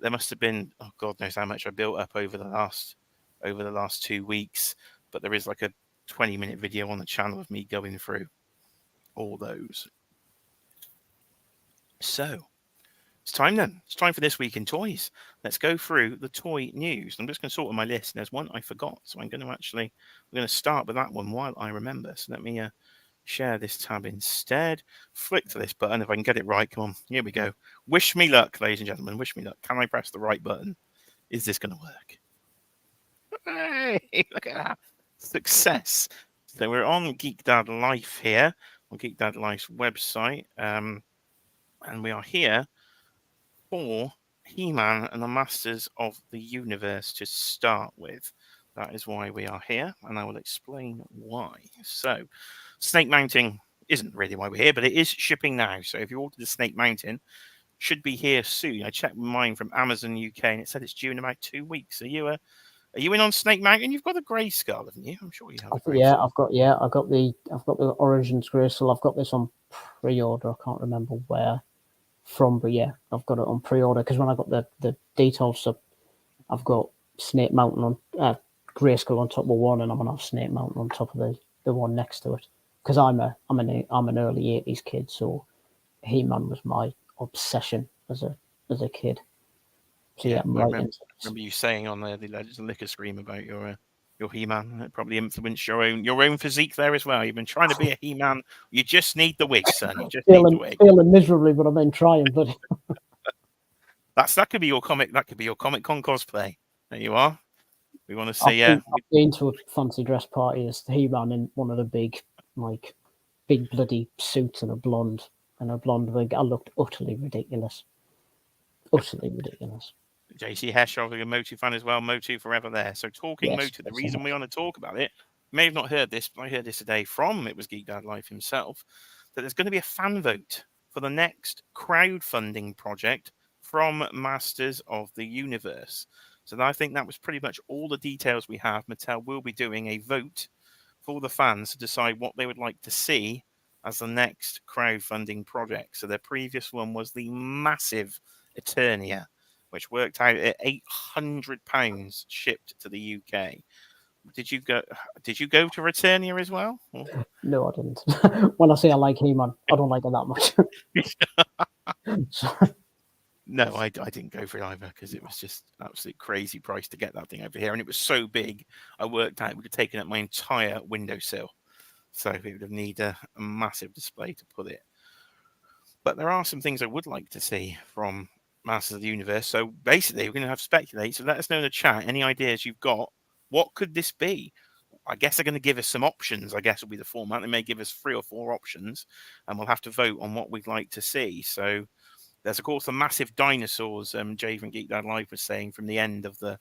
must have been God knows how much I built up over the last 2 weeks. But there is like a 20-minute video on the channel of me going through all those. So it's time then. It's time for this week in toys. Let's go through the toy news. I'm just going to sort on my list. There's one I forgot, so I'm going to start with that one while I remember. So let me share this tab instead. Flick to this button if I can get it right. Come on, here we go. Wish me luck, ladies and gentlemen. Wish me luck. Can I press the right button? Is this going to work? Hey, look at that. Success. So we're on Geek Dad Life here, on Geek Dad Life's website. And we are here for He-Man and the Masters of the Universe to start with. That is why we are here, and I will explain why. So, Snake Mountain isn't really why we're here, but it is shipping now. So if you ordered the Snake Mountain, should be here soon. I checked mine from Amazon UK, and it said it's due in about 2 weeks. Are you in on Snake Mountain? You've got a grey skull, haven't you? I'm sure you have. I've got the Origins grey skull. I've got this on pre-order. I can't remember where from, but yeah, I've got it on pre-order because when I got the details up, I've got Snake Mountain on grey skull on top of one, and I'm gonna have Snake Mountain on top of the one next to it because I'm an early 80s kid, so He-Man was my obsession as a kid. So yeah, I remember you saying on the Legends of Liquor stream about your He-Man. It probably influenced your own physique there as well. You've been trying to be a He-Man. You just need the wig, son. You just need the wig. Failing miserably, but I've been trying. But that could be your comic. That could be your Comic Con cosplay. There you are. We want to see. I've been to a fancy dress party as He-Man in one of the big bloody suits and a blonde wig. I looked utterly ridiculous. Utterly ridiculous. JC Heshoff, a Motu fan as well. Motu forever there. So talking Yes, Motu, the reason we want to talk about it, you may have not heard this, but I heard this today from It Was Geek Dad Live himself, that there's going to be a fan vote for the next crowdfunding project from Masters of the Universe. So I think that was pretty much all the details we have. Mattel will be doing a vote for the fans to decide what they would like to see as the next crowdfunding project. So their previous one was the massive Eternia, which worked out at £800 shipped to the UK. Did you go to Eternia as well? Or? No, I didn't. When I say I like He-Man, I don't like it that much. No, I didn't go for it either because it was just absolute crazy price to get that thing over here, and it was so big. I worked out it would have taken up my entire windowsill, so it would have needed a massive display to put it. But there are some things I would like to see from Masters of the Universe. So basically, we're going to have to speculate. So let us know in the chat any ideas you've got. What could this be? I guess they're going to give us some options. I guess will be the format. They may give us 3 or 4 options, and we'll have to vote on what we'd like to see. So there's of course the massive dinosaurs. Jay from Geek Dad Live was saying from the end of the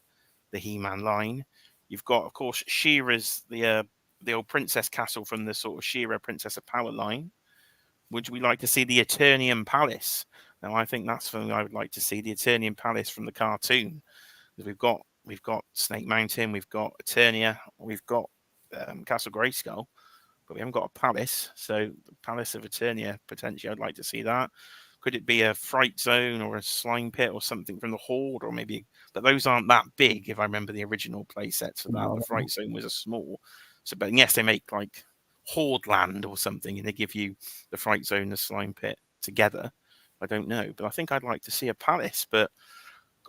He-Man line. You've got of course She-Ra's the old princess castle from the sort of She-Ra Princess of Power line. Would we like to see the Eternian Palace? Now, I think that's something I would like to see, the Eternian Palace from the cartoon. We've got Snake Mountain, we've got Eternia, we've got Castle Grayskull, but we haven't got a palace. So the Palace of Eternia, potentially, I'd like to see that. Could it be a fright zone or a slime pit or something from the Horde, or maybe? But those aren't that big, if I remember the original play sets for that. No, the fright zone was a small. So, but yes, they make like Horde Land or something, and they give you the fright zone and the slime pit together. I don't know, but I think I'd like to see a palace, but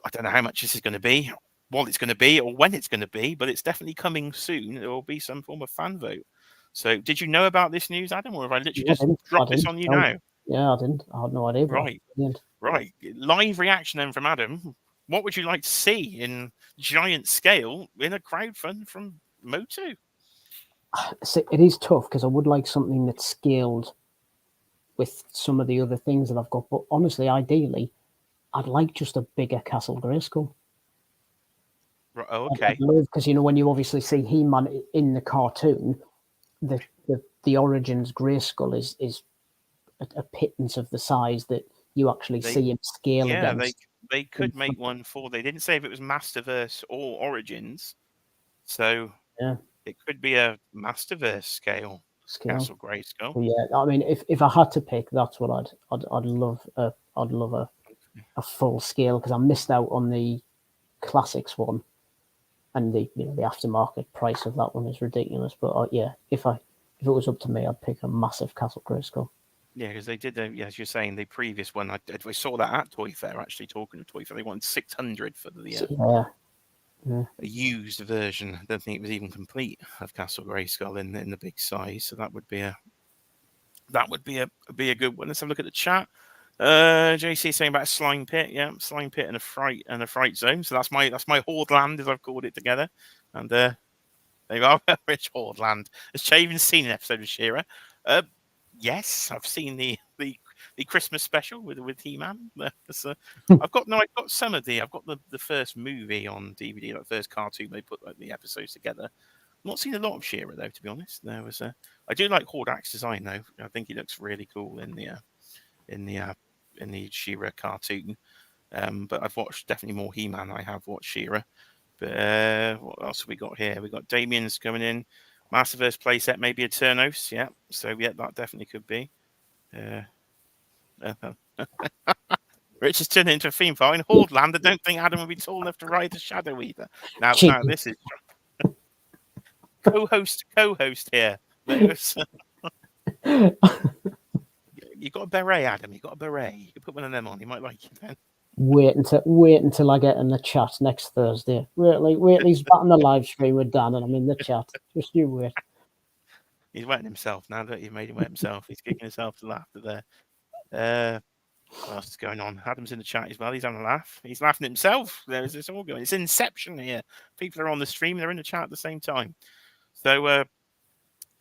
I don't know how much this is going to be, what it's going to be, or when it's going to be, but it's definitely coming soon. There will be some form of fan vote. So did you know about this news, Adam, or have I literally just dropped this on you now? Yeah, I didn't. I had no idea. Right. Live reaction then from Adam. What would you like to see in giant scale in a crowdfund from Motu? It is tough because I would like something that's scaled with some of the other things that I've got. But honestly, ideally, I'd like just a bigger Castle Grayskull. Right, okay. Because when you obviously see He-Man in the cartoon, the Origins Grayskull is a pittance of the size that you actually see him scale against. They could make one for. They didn't say if it was Masterverse or Origins, so yeah, it could be a Masterverse scale. Castle Grayskull. Yeah, I mean, if I had to pick, that's what I'd love. I'd love a full scale because I missed out on the classics one, and the aftermarket price of that one is ridiculous. But yeah, if it was up to me, I'd pick a massive Castle Grayskull. Yeah, because they did, as you're saying, the previous one. I saw that at Toy Fair. Actually, talking to Toy Fair, they wanted 600 for the a used version. I don't think it was even complete of Castle Grayskull in the big size. So that would be a good one. Let's have a look at the chat. JC saying about a slime pit. Yeah, slime pit and a fright zone. So that's my Horde Land, as I've called it together. And there you are, Rich Horde Land. Has Jay even seen an episode of She-Ra? Yes, I've seen the Christmas special with He-Man. I've got some of I've got the first movie on DVD, like the first cartoon. They put the episodes together. I've not seen a lot of She-Ra though, to be honest. I do like Hordak's design though. I think he looks really cool in the She-Ra cartoon. But I've watched definitely more He-Man. I have watched She-Ra. But what else have we got here? We got Damien's coming in. Masterverse playset, maybe Eternos. Yeah. So yeah, that definitely could be. Rich has turned into a theme park in Horde Land. I don't think Adam would be tall enough to ride the Shadow Eater. Now this is co-host here. You got a beret, Adam. You got a beret. You can put one of them on. He might like you then. Wait until I get in the chat next Thursday. Wait till he's back on the live stream with Dan and I'm in the chat. Just you wait. He's wetting himself now, don't you? Made him wet himself. He's kicking himself to laughter there. What else is going on? Adam's in the chat as well. He's having a laugh. He's laughing at himself. There's this all going. It's Inception here. People are on the stream. They're in the chat at the same time. So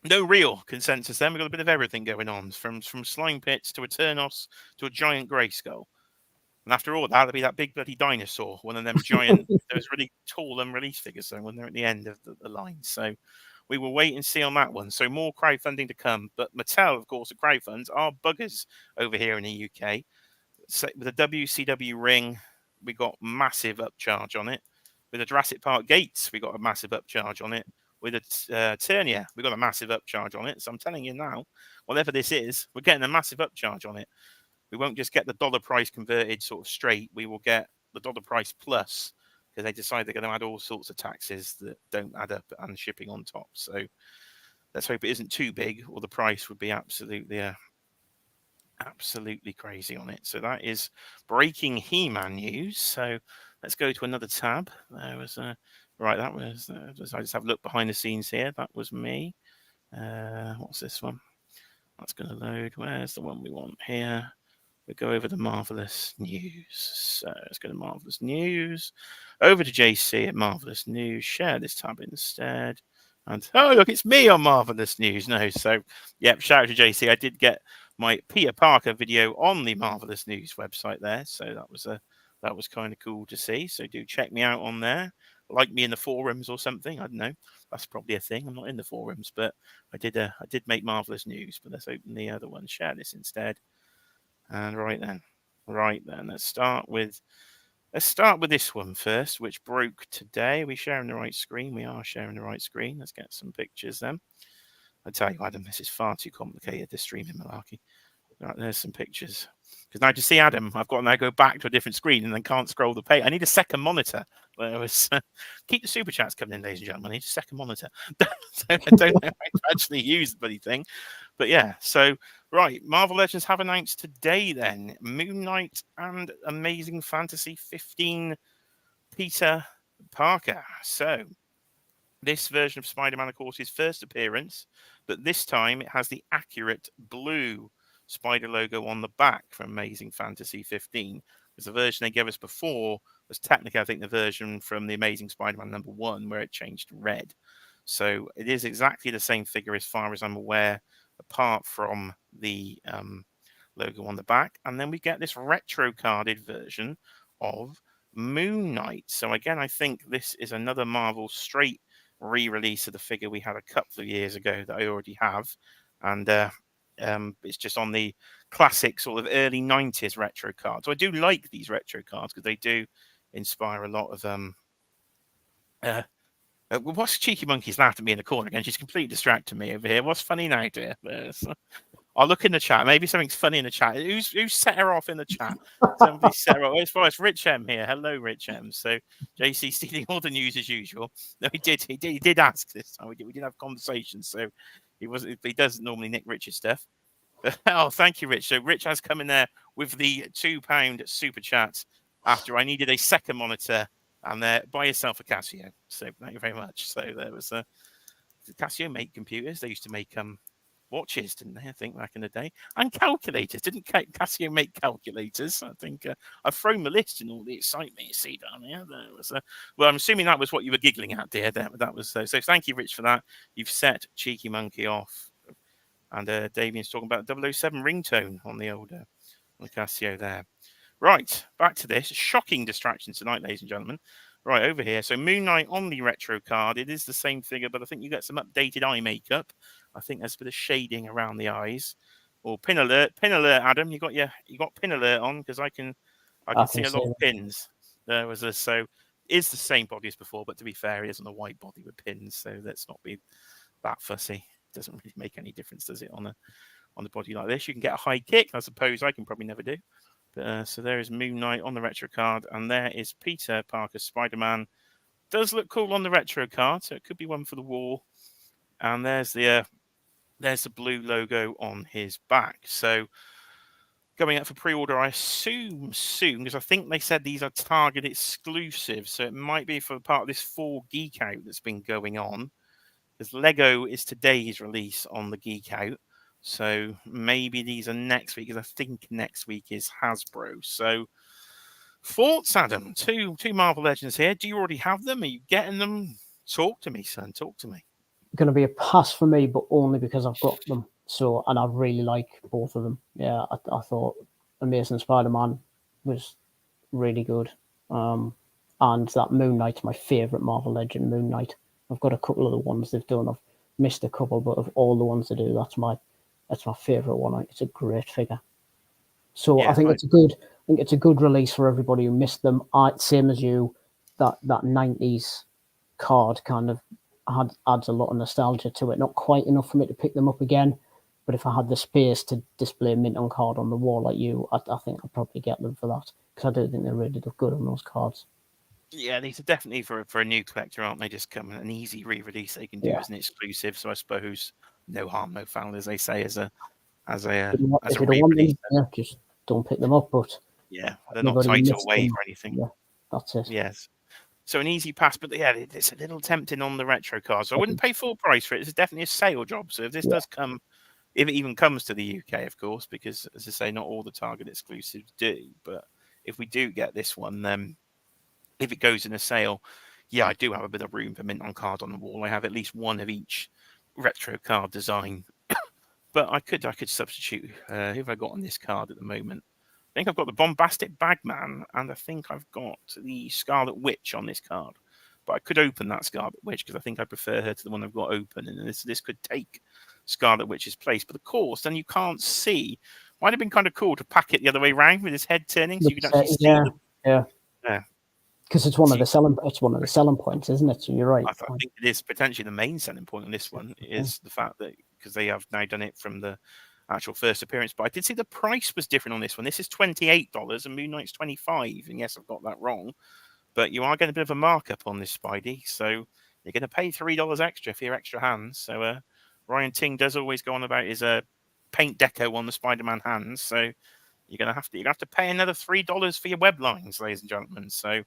no real consensus. Then we've got a bit of everything going on, from slime pits to Eternos to a giant grey skull. And after all that, there'll be that big bloody dinosaur, one of them giant, those really tall unreleased figures, so when they're at the end of the line. So we will wait and see on that one. So more crowdfunding to come. But Mattel, of course, the crowdfunds are buggers over here in the UK. So with the WCW ring, we got massive upcharge on it. With the Jurassic Park gates, we got a massive upcharge on it. With the Turnier, we got a massive upcharge on it. So I'm telling you now, whatever this is, we're getting a massive upcharge on it. We won't just get the dollar price converted sort of straight. We will get the dollar price plus, because they decide they're going to add all sorts of taxes that don't add up and shipping on top. So let's hope it isn't too big, or the price would be absolutely crazy on it. So that is breaking He-Man news. So let's go to another tab. There was right. That was. I just have a look behind the scenes here. That was me. What's this one? That's going to load. Where's the one we want here? We go over the Marvelous News. So let's go to Marvelous News. Over to JC at Marvelous News. Share this tab instead. And oh, look, it's me on Marvelous News. No, so yep, shout out to JC. I did get my Peter Parker video on the Marvelous News website there. So that was kind of cool to see. So do check me out on there. Like me in the forums or something. I don't know. That's probably a thing. I'm not in the forums, but I did make Marvelous News. But let's open the other one. Share this instead. And right then, let's start with this one first, which broke today. Are we sharing the right screen? We are sharing the right screen. Let's get some pictures then. I tell you, Adam, this is far too complicated, this streaming malarkey. Right, there's some pictures. Because now to see Adam, I've got to now go back to a different screen and then can't scroll the page. I need a second monitor. Keep the super chats coming in, ladies and gentlemen. I need a second monitor. I don't know how to actually use the bloody thing. But yeah, so right, Marvel Legends have announced today then Moon Knight and Amazing Fantasy 15 Peter Parker. So this version of Spider-Man, of course, his first appearance, but this time it has the accurate blue spider logo on the back from Amazing Fantasy 15. Because the version they gave us before was technically, I think, the version from the Amazing Spider-Man #1, where it changed to red. So it is exactly the same figure as far as I'm aware, apart from the logo on the back. And then we get this retro carded version of Moon Knight. So again, I think this is another Marvel straight re-release of the figure we had a couple of years ago that I already have. And it's just on the classic sort of early 90s retro cards. So I do like these retro cards because they do inspire a lot of what's Cheeky Monkey's laughed at me in the corner again? She's completely distracted me over here. What's funny now, dear? I'll look in the chat. Maybe something's funny in the chat. Who's set her off in the chat? Somebody set her off. As far as Rich M here. Hello, Rich M. So JC stealing all the news as usual. No, he did ask this time. We did have conversations. So he doesn't normally nick Rich's stuff. Oh, thank you, Rich. So Rich has come in there with the £2 super chat after I needed a second monitor, and buy yourself a Casio. So thank you very much. So there was Casio make computers. They used to make watches, didn't they? I think back in the day, and calculators. Didn't Casio make calculators? I think I've thrown the list in all the excitement you see down here. There was well, I'm assuming that was what you were giggling at, dear. That was so. Thank you, Rich, for that. You've set Cheeky Monkey off, and Damien's talking about 007 ringtone on the old on the Casio there. Right, back to this. Shocking distraction tonight, ladies and gentlemen. Right, over here. So Moon Knight on the retro card. It is the same figure, but I think you get some updated eye makeup. I think there's a bit of shading around the eyes. Or pin alert, Adam. You got pin alert on, because I can see a lot of pins. There was so is the same body as before, but to be fair, it isn't a white body with pins, so let's not be that fussy. It doesn't really make any difference, does it, on a body like this? You can get a high kick. I suppose I can probably never do. But so there is Moon Knight on the retro card, and there is Peter Parker Spider-Man. Does look cool on the retro card, so it could be one for the wall. And there's the blue logo on his back. So going up for pre-order, I assume soon, because I think they said these are Target exclusive. So it might be for part of this fall Geek Out that's been going on. Because Lego is today's release on the Geek Out. So maybe these are next week, because I think next week is Hasbro. So thoughts, Adam? Two Marvel Legends here. Do you already have them? Are you getting them? Talk to me, son. Talk to me. Going to be a pass for me, but only because I've got them. So, and I really like both of them. Yeah, I thought Amazing Spider-Man was really good. And that Moon Knight's my favourite Marvel Legend, Moon Knight. I've got a couple of the ones they've done. I've missed a couple, but of all the ones they do, that's my favourite one. It's a great figure. So Yeah, I think it's a good release for everybody who missed them. Same as you, that 90s card kind of adds a lot of nostalgia to it. Not quite enough for me to pick them up again, but if I had the space to display a mint on card on the wall like you, I think I'd probably get them for that, because I do think they really look good on those cards. Yeah, these are definitely for a new collector, aren't they? Just come an easy re-release they can do as an exclusive. So I suppose no harm, no foul, as they say, as a If you don't want re-release. them, yeah, just don't pick them up. But Yeah, they're not title wave or anything. Yeah, that's it. Yes. So an easy pass, but yeah, it's a little tempting on the retro cards. So I wouldn't pay full price for it. This is definitely a sale job. So if this does come, if it even comes to the UK, of course, because as I say, not all the Target exclusives do. But if we do get this one, then if it goes in a sale, yeah, I do have a bit of room for mint on card on the wall. I have at least one of each retro card design. But I could substitute. Who have I got on this card at the moment? I think I've got the Bombastic Bagman, and I think I've got the Scarlet Witch on this card. But I could open that Scarlet Witch, because I think I prefer her to the one I've got open, and this could take Scarlet Witch's place. But of course, then you can't see. Might have been kind of cool to pack it the other way around with his head turning, so you could actually see them. Yeah. Because it's one of the selling points, isn't it? So you're right. I think it is potentially the main selling point on this one is the fact that, because they have now done it from the actual first appearance. But I did see the price was different on this one. This is $28 and Moon Knight's $25. And yes, I've got that wrong, but you are getting a bit of a markup on this, Spidey. So you're going to pay $3 extra for your extra hands. So Ryan Ting does always go on about his paint deco on the Spider-Man hands. So you're going to have to pay another $3 for your web lines, ladies and gentlemen. So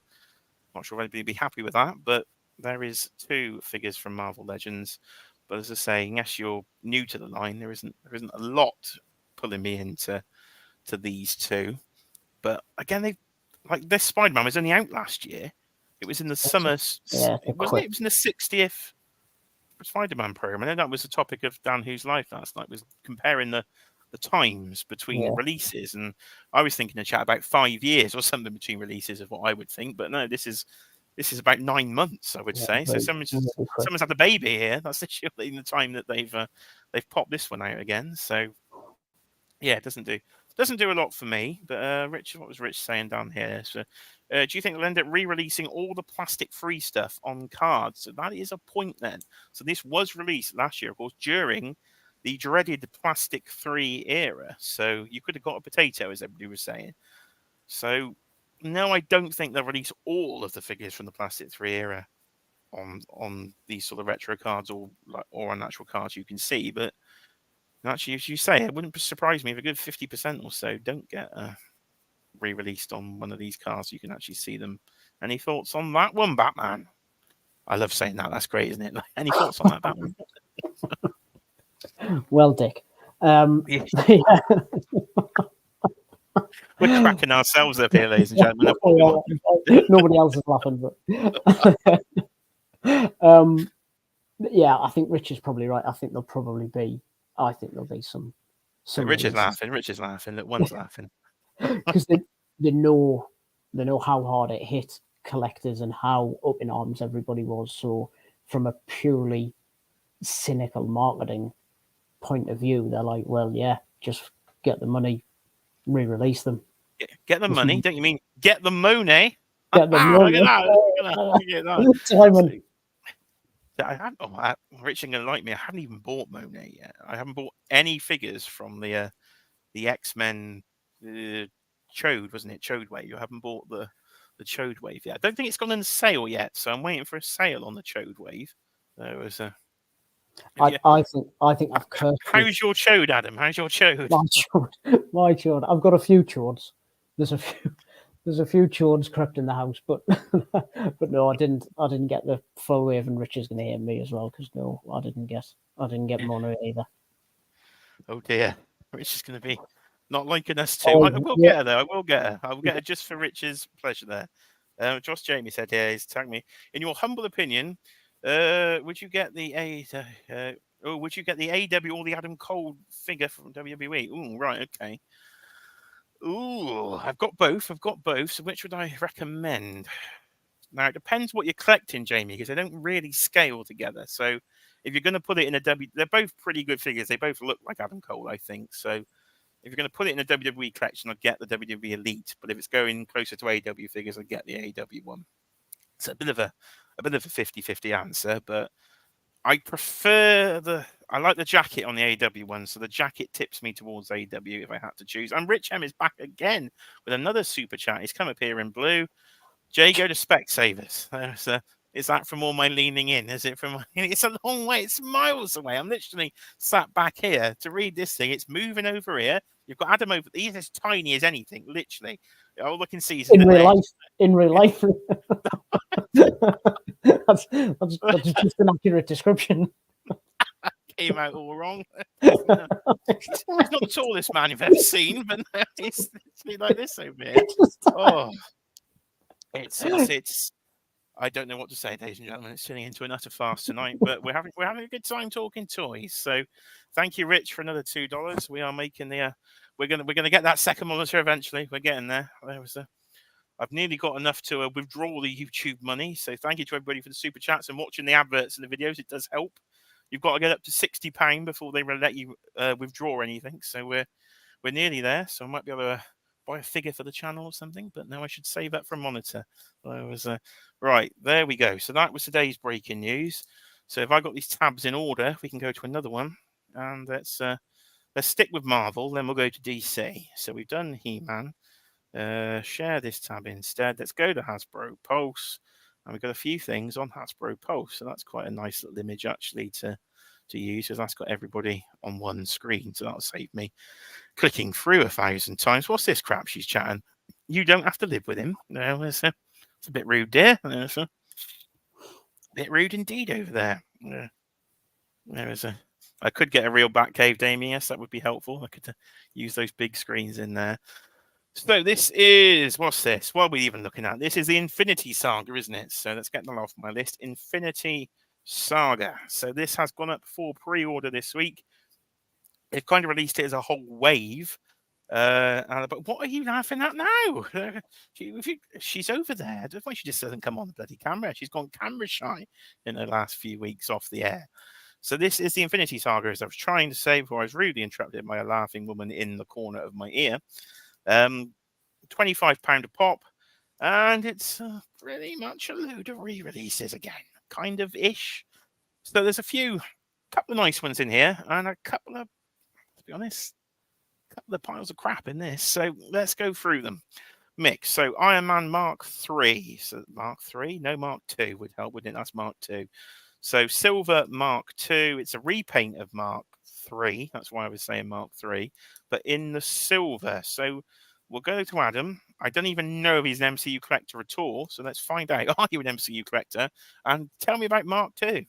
not sure if anybody would be happy with that, but there is two figures from Marvel Legends. But as I say, unless you're new to the line, there isn't a lot pulling me into these two. But again, this Spider-Man was only out last year. It was in the summer. It was in the 60th Spider-Man program. I know that was the topic of Dan Who's Life last night, was comparing the times between releases, and I was thinking a chat about 5 years or something between releases of what I would think, but no, this is about 9 months, I would say. So someone's had a baby here. That's literally the time that they've popped this one out again. So yeah, it doesn't do a lot for me. But Rich, what was Rich saying down here? So do you think they'll end up re-releasing all the plastic-free stuff on cards? So that is a point then. So this was released last year, of course, during the dreaded plastic-free era. So you could have got a potato, as everybody was saying. So no, I don't think they'll release all of the figures from the plastic-free era on these sort of retro cards or on actual cards you can see. But actually, as you say, it wouldn't surprise me if a good 50% or so don't get re-released on one of these cards. You can actually see them. Any thoughts on that one, Batman? I love saying that. That's great, isn't it? Any thoughts on that, Batman? Well, Dick. We're cracking ourselves up here, ladies and gentlemen. Nobody else is laughing, but yeah, I think Rich is probably right. I think there'll be some. Rich is laughing. Look, one's laughing because they know how hard it hit collectors and how up in arms everybody was. So from a purely cynical marketing point of view, they're like, well, yeah, just get the money, re-release them. Get the money? Don't you mean get the money? Get the money. Look at that. Simon. Rich ain't gonna like me. I haven't even bought Monet yet. I haven't bought any figures from the X-Men Chode, wasn't it? Chode Wave. I haven't bought the Chode Wave yet. I don't think it's gone on sale yet, so I'm waiting for a sale on the Chode Wave. There was a. I think I've cursed. How's your Chode, Adam? How's your Chode? My Chode. I've got a few Chodes. There's a few Chodes crept in the house, but no, I didn't get the full wave, and Rich is going to hate me as well because no, I didn't get Mono either. Oh dear, Rich is going to be not liking us too. Oh, I will yeah. get her though. I will get her. I will get her just for Rich's pleasure there. Josh Jamie said here, he's tagged me. In your humble opinion, would you get the would you get the AW or the Adam Cole figure from WWE? Ooh, right, okay. Ooh, I've got both. I've got both. So which would I recommend? Now it depends what you're collecting, Jamie, because they don't really scale together. So if you're going to put it in a they're both pretty good figures. They both look like Adam Cole, I think. So if you're going to put it in a WWE collection, I'd get the WWE Elite. But if it's going closer to AW figures, I'd get the AW one. It's a bit of a 50-50 answer, but I prefer I like the jacket on the AW one, so the jacket tips me towards AW if I had to choose. And Rich M is back again with another super chat. He's come up here in blue. Jay, go to Specsavers. Is that from all my leaning in? Is it from? It's a long way. It's miles away. I'm literally sat back here to read this thing. It's moving over here. You've got Adam over. He's as tiny as anything. Literally, all I can see is in real life. In real life, that's just an accurate description. Came out all wrong. He's not the tallest man you've ever seen, but it's like this over here. Oh, it's. I don't know what to say, ladies and gentlemen. It's turning into an utter farce tonight, but we're having a good time talking toys. So, thank you, Rich, for another $2. We are making the. We're gonna get that second monitor eventually. We're getting there. I've nearly got enough to withdraw the YouTube money. So thank you to everybody for the super chats and watching the adverts and the videos. It does help. You've got to get up to £60 before they will let you withdraw anything. So we're nearly there. So I might be able to buy a figure for the channel or something. But no, I should save that for a monitor. Right, there we go. So that was today's breaking news. So if I got these tabs in order, we can go to another one. And let's stick with Marvel. Then we'll go to DC. So we've done He-Man. Share this tab instead. Let's go to Hasbro Pulse. And we've got a few things on Hasbro Pulse. So that's quite a nice little image actually to use, because that's got everybody on one screen. So that'll save me clicking through 1,000 times. What's this crap she's chatting? You don't have to live with him. No, it's a bit rude, dear. It's a bit rude indeed over there. I could get a real Batcave, Damien. Yes, that would be helpful. I could use those big screens in there. So this is, what's this? What are we even looking at? This is the Infinity Saga, isn't it? So let's get that off my list. Infinity Saga. So this has gone up for pre-order this week. They've kind of released it as a whole wave. But what are you laughing at now? She's over there. I don't know why she just doesn't come on the bloody camera. She's gone camera shy in the last few weeks off the air. So this is the Infinity Saga, as I was trying to say before I was rudely interrupted by a laughing woman in the corner of my ear. £25 a pop, and it's pretty much a load of re-releases again, kind of ish. So there's couple of nice ones in here, and a couple of, to be honest, piles of crap in this. So let's go through them. Mix. So Iron Man Mark 3. So Mark 3? No, Mark 2 would help, wouldn't it? That's Mark 2. So Silver Mark 2. It's a repaint of Mark 3. That's why I was saying Mark 3. But in the silver. So we'll go to Adam. I don't even know if he's an MCU collector at all. So let's find out. Are you an MCU collector? And tell me about Mark 2.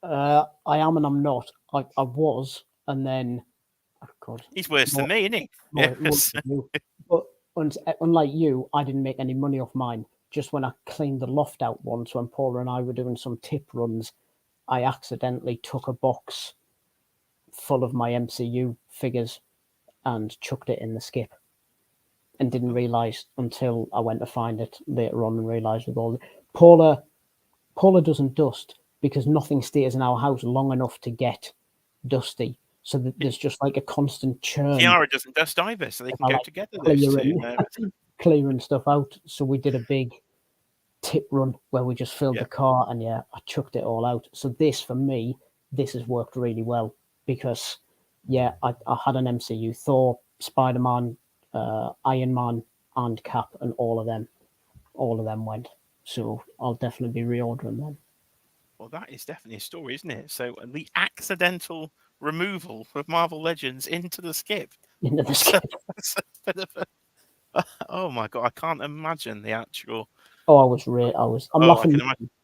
I am and I'm not. I was, and then, oh God. He's worse than me, isn't he? Yes. But unlike you, I didn't make any money off mine. Just when I cleaned the loft out once, when Paula and I were doing some tip runs, I accidentally took a box full of my MCU figures and chucked it in the skip, and didn't realise until I went to find it later on and realised with all the Paula doesn't dust because nothing stays in our house long enough to get dusty. So there's just like a constant churn. Kiara doesn't dust either, so they can go together. Clearing stuff out. So we did a big tip run where we just filled the car, and I chucked it all out. So this, for me, this has worked really well because, I had an MCU, Thor, Spiderman, Iron Man, and Cap, and all of them went. So I'll definitely be reordering them. Well, that is definitely a story, isn't it? So the accidental removal of Marvel Legends into the skip. Oh my God, I can't imagine the actual. Oh, I'm laughing.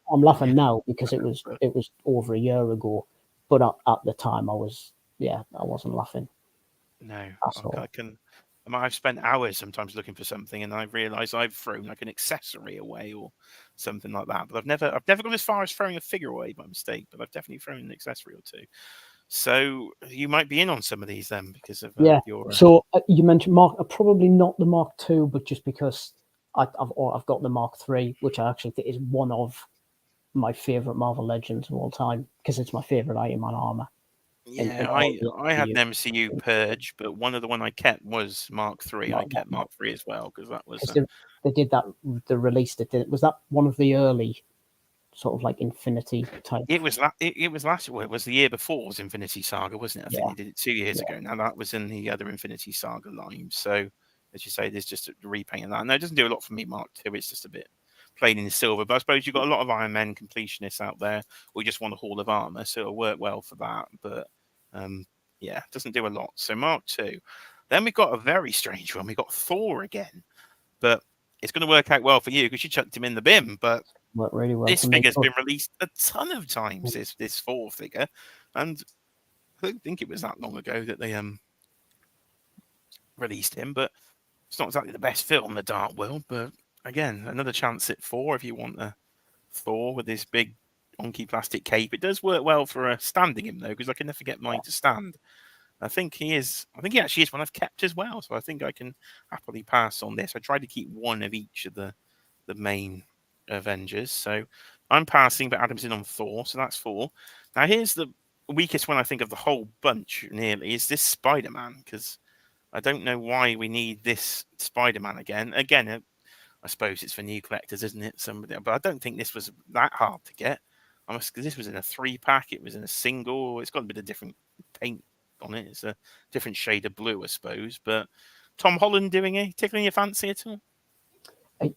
I'm laughing now because it was over a year ago, but at the time I was yeah, I wasn't laughing No, at all. I've spent hours sometimes looking for something, and I've realised I've thrown like an accessory away or something like that. But I've never gone as far as throwing a figure away by mistake. But I've definitely thrown an accessory or two. So you might be in on some of these then because of Yeah. your. So you mentioned Mark, probably not the Mark II, but just because I've got the Mark III, which I actually think is one of my favorite Marvel Legends of all time because it's my favorite Iron Man armor. In Yeah, all the I had MCU. an MCU Purge, but one of the one I kept was Mark III. I kept Mark III as well because that was Because they did that, they released it. Was that one of the early sort of like Infinity type? it was it was last well, it was the year before was Infinity Saga, wasn't it? I think Yeah, they did it 2 years yeah, ago. Now that was in the other Infinity Saga line. So as you say, there's just a repaint of that. No, it doesn't do a lot for me, Mark II. It's just a bit plain in silver. But I suppose you've got a lot of Iron Man completionists out there who just want a haul of armor, so it'll work well for that. But yeah, it doesn't do a lot. So Mark II. Then we've got a very strange one. We got Thor again, but it's going to work out well for you because you chucked him in the bin. But worked really well this for me. figure's But been released a ton of times. This Thor figure, and I don't think it was that long ago that they released him. But it's not exactly the best film, The Dark World. But again, another chance at Thor if you want a Thor with this big wonky plastic cape. It does work well for standing him though, because I can never get mine to stand. I think he is. I think he actually is one I've kept as well. So I think I can happily pass on this. I tried to keep one of each of the main Avengers. So I'm passing, but Adam's in on Thor. So that's 4. Now here's the weakest one I think of the whole bunch. Nearly is this Spider-Man because I don't know why we need this Spider-Man again. Again, I suppose it's for new collectors, isn't it? Somebody, but I don't think this was that hard to get. This was in a 3-pack. It was in a single. It's got a bit of different paint on it. It's a different shade of blue, I suppose. But Tom Holland doing it, tickling your fancy at all?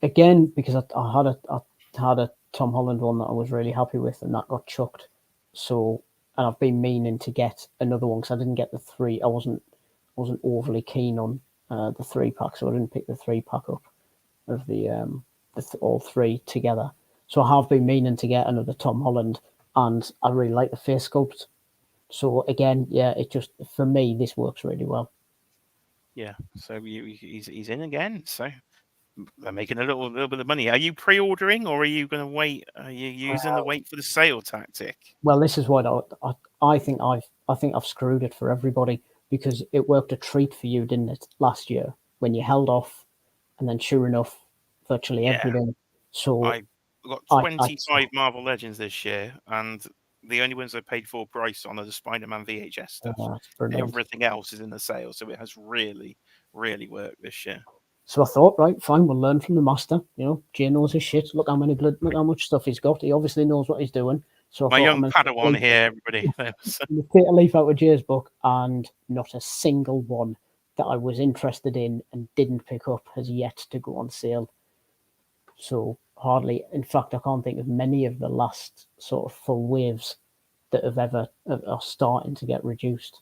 again, because I had a Tom Holland one that I was really happy with, and that got chucked. So, and I've been meaning to get another one because I didn't get the 3. I wasn't overly keen on the 3-pack, so I didn't pick the 3-pack up of all 3 together. So I have been meaning to get another Tom Holland, and I really like the face sculpt. So again, yeah, it just for me this works really well. Yeah. So he's in again. So they're making a little bit of money. Are you pre-ordering or are you going to wait? Are you using the wait for the sale tactic? Well, this is what I think I've screwed it for everybody because it worked a treat for you, didn't it, last year when you held off, and then sure enough, virtually Yeah. everything. So I got I 25 Marvel Legends this year, and the only ones I paid full price on are the Spider-Man VHS stuff. that's brilliant. Everything else is in the sale, so it has really, really worked this year. So I thought, right, fine, we'll learn from the master. You know, Jay knows his shit. Look look how much stuff he's got. He obviously knows what he's doing. So I My thought young Padawan here, everybody. I'm gonna take a leaf out of Jay's book, and not a single one that I was interested in and didn't pick up has yet to go on sale. So hardly, in fact, I can't think of many of the last sort of full waves that are starting to get reduced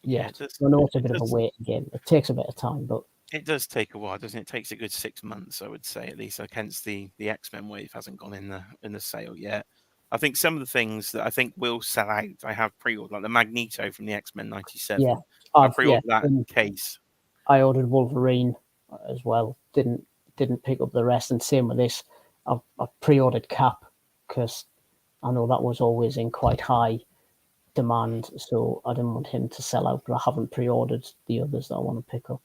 Yeah, yet. I know it's a bit of a does. waiting game. It takes a bit of time, but It does take a while, doesn't it? It takes a good 6 months, I would say, at least. Against the X-Men wave hasn't gone in the sale yet. I think some of the things that I think will sell out, I have pre-ordered, like the Magneto from the X-Men yeah, '97. I pre-ordered that case. I ordered Wolverine as well. Didn't pick up the rest, and same with this. I've pre-ordered Cap because I know that was always in quite high demand, so I didn't want him to sell out. But I haven't pre-ordered the others that I want to pick up.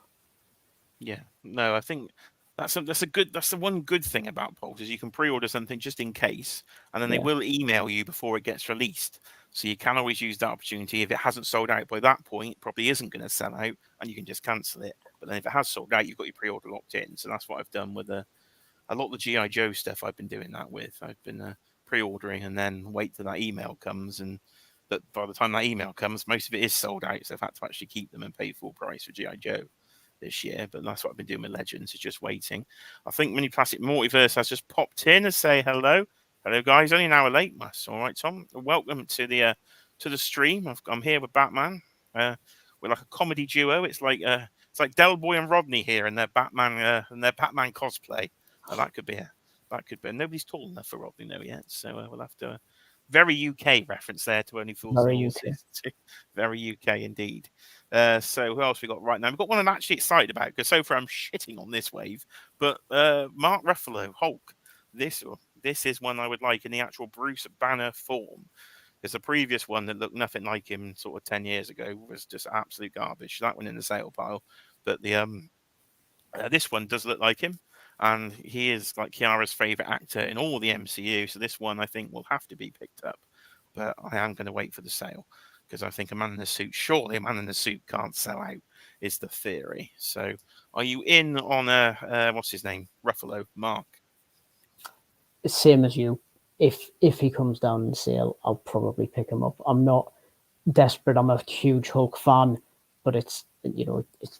Yeah, no, I think that's the one good thing about Pulse is you can pre-order something just in case, and then they Yeah, will email you before it gets released. So you can always use that opportunity. If it hasn't sold out by that point, it probably isn't going to sell out, and you can just cancel it. But then if it has sold out, you've got your pre-order locked in. So that's what I've done with a lot of the GI Joe stuff. I've been doing that with. I've been pre-ordering and then wait till that email comes, and but by the time that email comes, most of it is sold out. So I've had to actually keep them and pay full price for GI Joe this year, but that's what I've been doing with Legends, is just waiting. I think Mini Plastic Multiverse has just popped in and say hello. Hello, guys. Only an hour late, Mus. All right, Tom. Welcome to the stream. I'm here with Batman. We're like a comedy duo. It's like Del Boy and Rodney here and their Batman cosplay. That could be. Nobody's tall enough for Rodney though yet, so we'll have to very UK reference there to Only Fools and Very UK. Horses. Very UK indeed. So who else we got right now? We've got one I'm actually excited about because so far I'm shitting on this wave. But Mark Ruffalo, Hulk. This is one I would like in the actual Bruce Banner form. Because the previous one that looked nothing like him sort of 10 years ago was just absolute garbage. That one in the sale pile. But the this one does look like him. And he is like Kiara's favourite actor in all the MCU. So this one I think will have to be picked up. But I am going to wait for the sale. Because I think a man in a suit, surely a man in a suit can't sell out, is the theory. So are you in on what's his name? Ruffalo, Mark? Same as you. If he comes down in sale, I'll probably pick him up. I'm not desperate. I'm a huge Hulk fan, but it's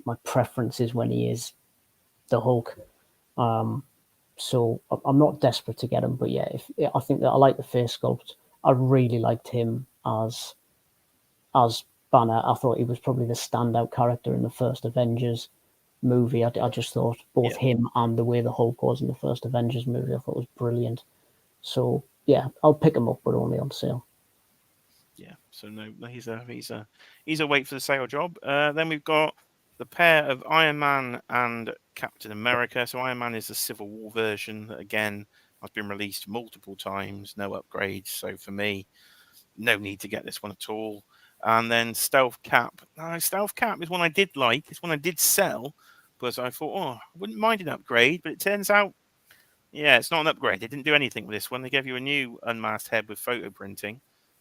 my preference is when he is the Hulk. So I'm not desperate to get him, but yeah, I think that I like the face sculpt. I really liked him as Banner. I thought he was probably the standout character in the first Avengers movie. I just thought both him and the way the Hulk was in the first Avengers movie, I thought was brilliant. So yeah, I'll pick him up, but only on sale. Yeah, so no, he's a wait for the sale job. Then we've got the pair of Iron Man and Captain America. So Iron Man is the Civil War version that again has been released multiple times, no upgrades. So for me, no need to get this one at all. And then Stealth Cap. Stealth Cap is one I did like. It's one I did sell because I thought, I wouldn't mind an upgrade, but it turns out, yeah, it's not an upgrade. They didn't do anything with this one. They gave you a new unmasked head with photo printing.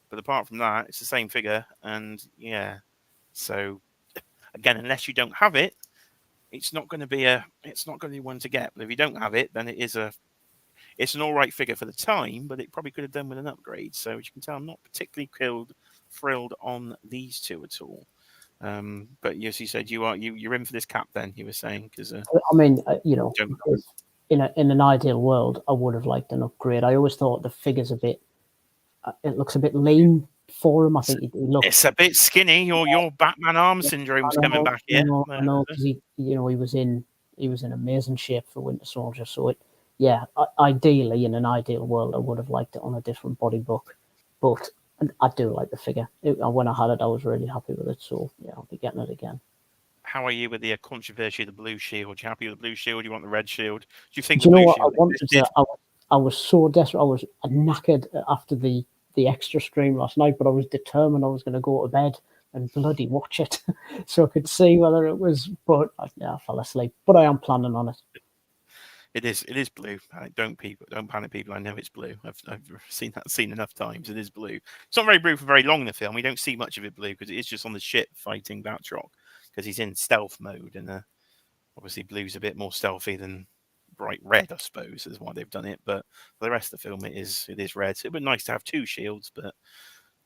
But apart from that, it's the same figure. And yeah, so again, unless you don't have it, it's not going to be one to get. But if you don't have it, then it's an all right figure for the time, but it probably could have done with an upgrade. So as you can tell, I'm not particularly thrilled on these two at all. But yes, you said you're in for this Cap. Then you were saying because I mean, in an ideal world, I would have liked an upgrade. I always thought the figure's it looks a bit lean for him. I think he looks. It's a bit skinny. Your Batman arm syndrome's coming back here. I know because he was in amazing shape for Winter Soldier. So ideally in an ideal world, I would have liked it on a different body book, but I do like the figure. When I had it, I was really happy with it. So yeah, I'll be getting it again. How are you with the controversy of the blue shield? You happy with the blue shield? You want the red shield? Do you think Do the you know blue what? shield I wanted to. I was so desperate. I was knackered after the extra stream last night, but I was determined I was going to go to bed and bloody watch it so I could see whether it was. But I fell asleep. But I am planning on it. It is blue. Don't panic, people. I know it's blue. I've seen enough times. It is blue. It's not very blue for very long in the film. We don't see much of it blue because it is just on the ship fighting Batroc because he's in stealth mode, and obviously blue's a bit more stealthy than bright red, I suppose, is why they've done it. But for the rest of the film, it is red. So it would be nice to have two shields, but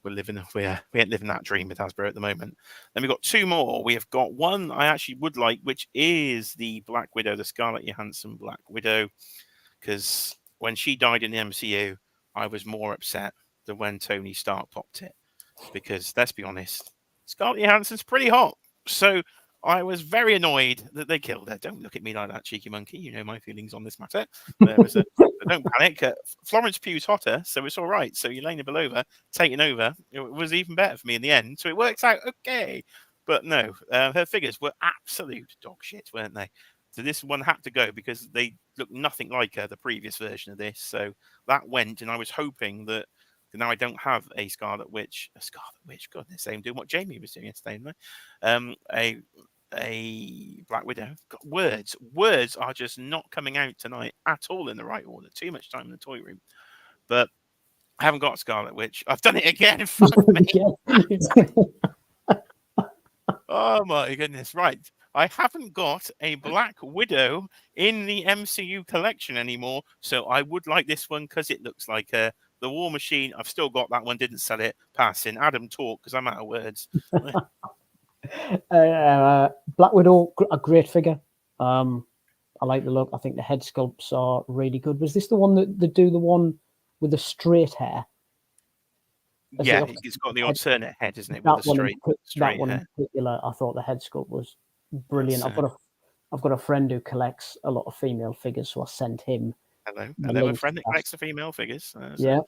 we ain't living that dream with Hasbro at the moment. Then we've got two more. We have got one I actually would like, which is the Black Widow, the Scarlett Johansson Black Widow, because when she died in the MCU, I was more upset than when Tony Stark popped it. Because let's be honest, Scarlett Johansson's pretty hot. So I was very annoyed that they killed her. Don't look at me like that, cheeky monkey. You know my feelings on this matter. Don't panic. Florence Pugh's hotter, so it's all right. So Yelena Belova taking over, it was even better for me in the end. So it works out okay. But no, her figures were absolute dog shit, weren't they? So this one had to go because they looked nothing like the previous version of this. So that went, and I was hoping that now I don't have a Scarlet Witch. Goodness, I'm doing what Jamie was doing yesterday, a Black Widow. God, words are just not coming out tonight at all in the right order. Too much time in the toy room. But I haven't got Scarlet Witch. I've done it again. Fuck me. Oh my goodness. Right. I haven't got a Black Widow in the MCU collection anymore. So I would like this one because it looks like the War Machine. I've still got that one. Didn't sell it. Passing. Adam, talk because I'm out of words. Black Widow, a great figure. I like the look. I think the head sculpts are really good. Was this the one that do the one with the straight hair? Yeah, it's got the alternate head, isn't it? With the straight one hair. In particular, I thought the head sculpt was brilliant. I've got a friend who collects a lot of female figures, so I sent him. Hello, a friend that collects the female figures. Yeah,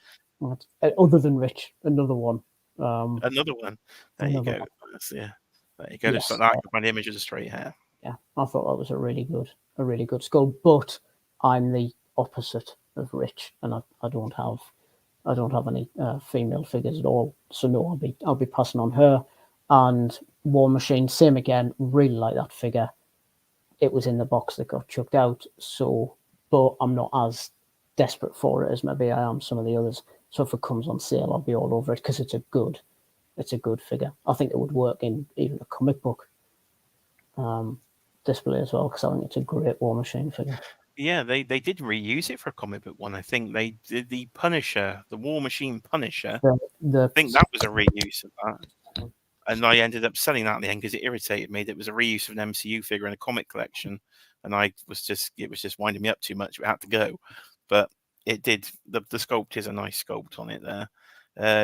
Other than Rich, another one. Another one. There you Another go. one. Yeah. There you go. Just Yes, like that. Find the image of the straight hair. yeah. I thought that was a really good skull. But I'm the opposite of Rich, and I don't have any female figures at all. So no, I'll be passing on her. And War Machine, same again. Really like that figure. It was in the box that got chucked out. So, but I'm not as desperate for it as maybe I am some of the others. So if it comes on sale, I'll be all over it because it's a good figure. I think it would work in even a comic book display as well because I think it's a great War Machine figure. Yeah, they did reuse it for a comic book one. I think they did the Punisher, the War Machine Punisher. The I think that was a reuse of that. And I ended up selling that at the end because it irritated me. That was a reuse of an MCU figure in a comic collection, and it was just winding me up too much. It had to go, but it did. The sculpt is a nice sculpt on it there.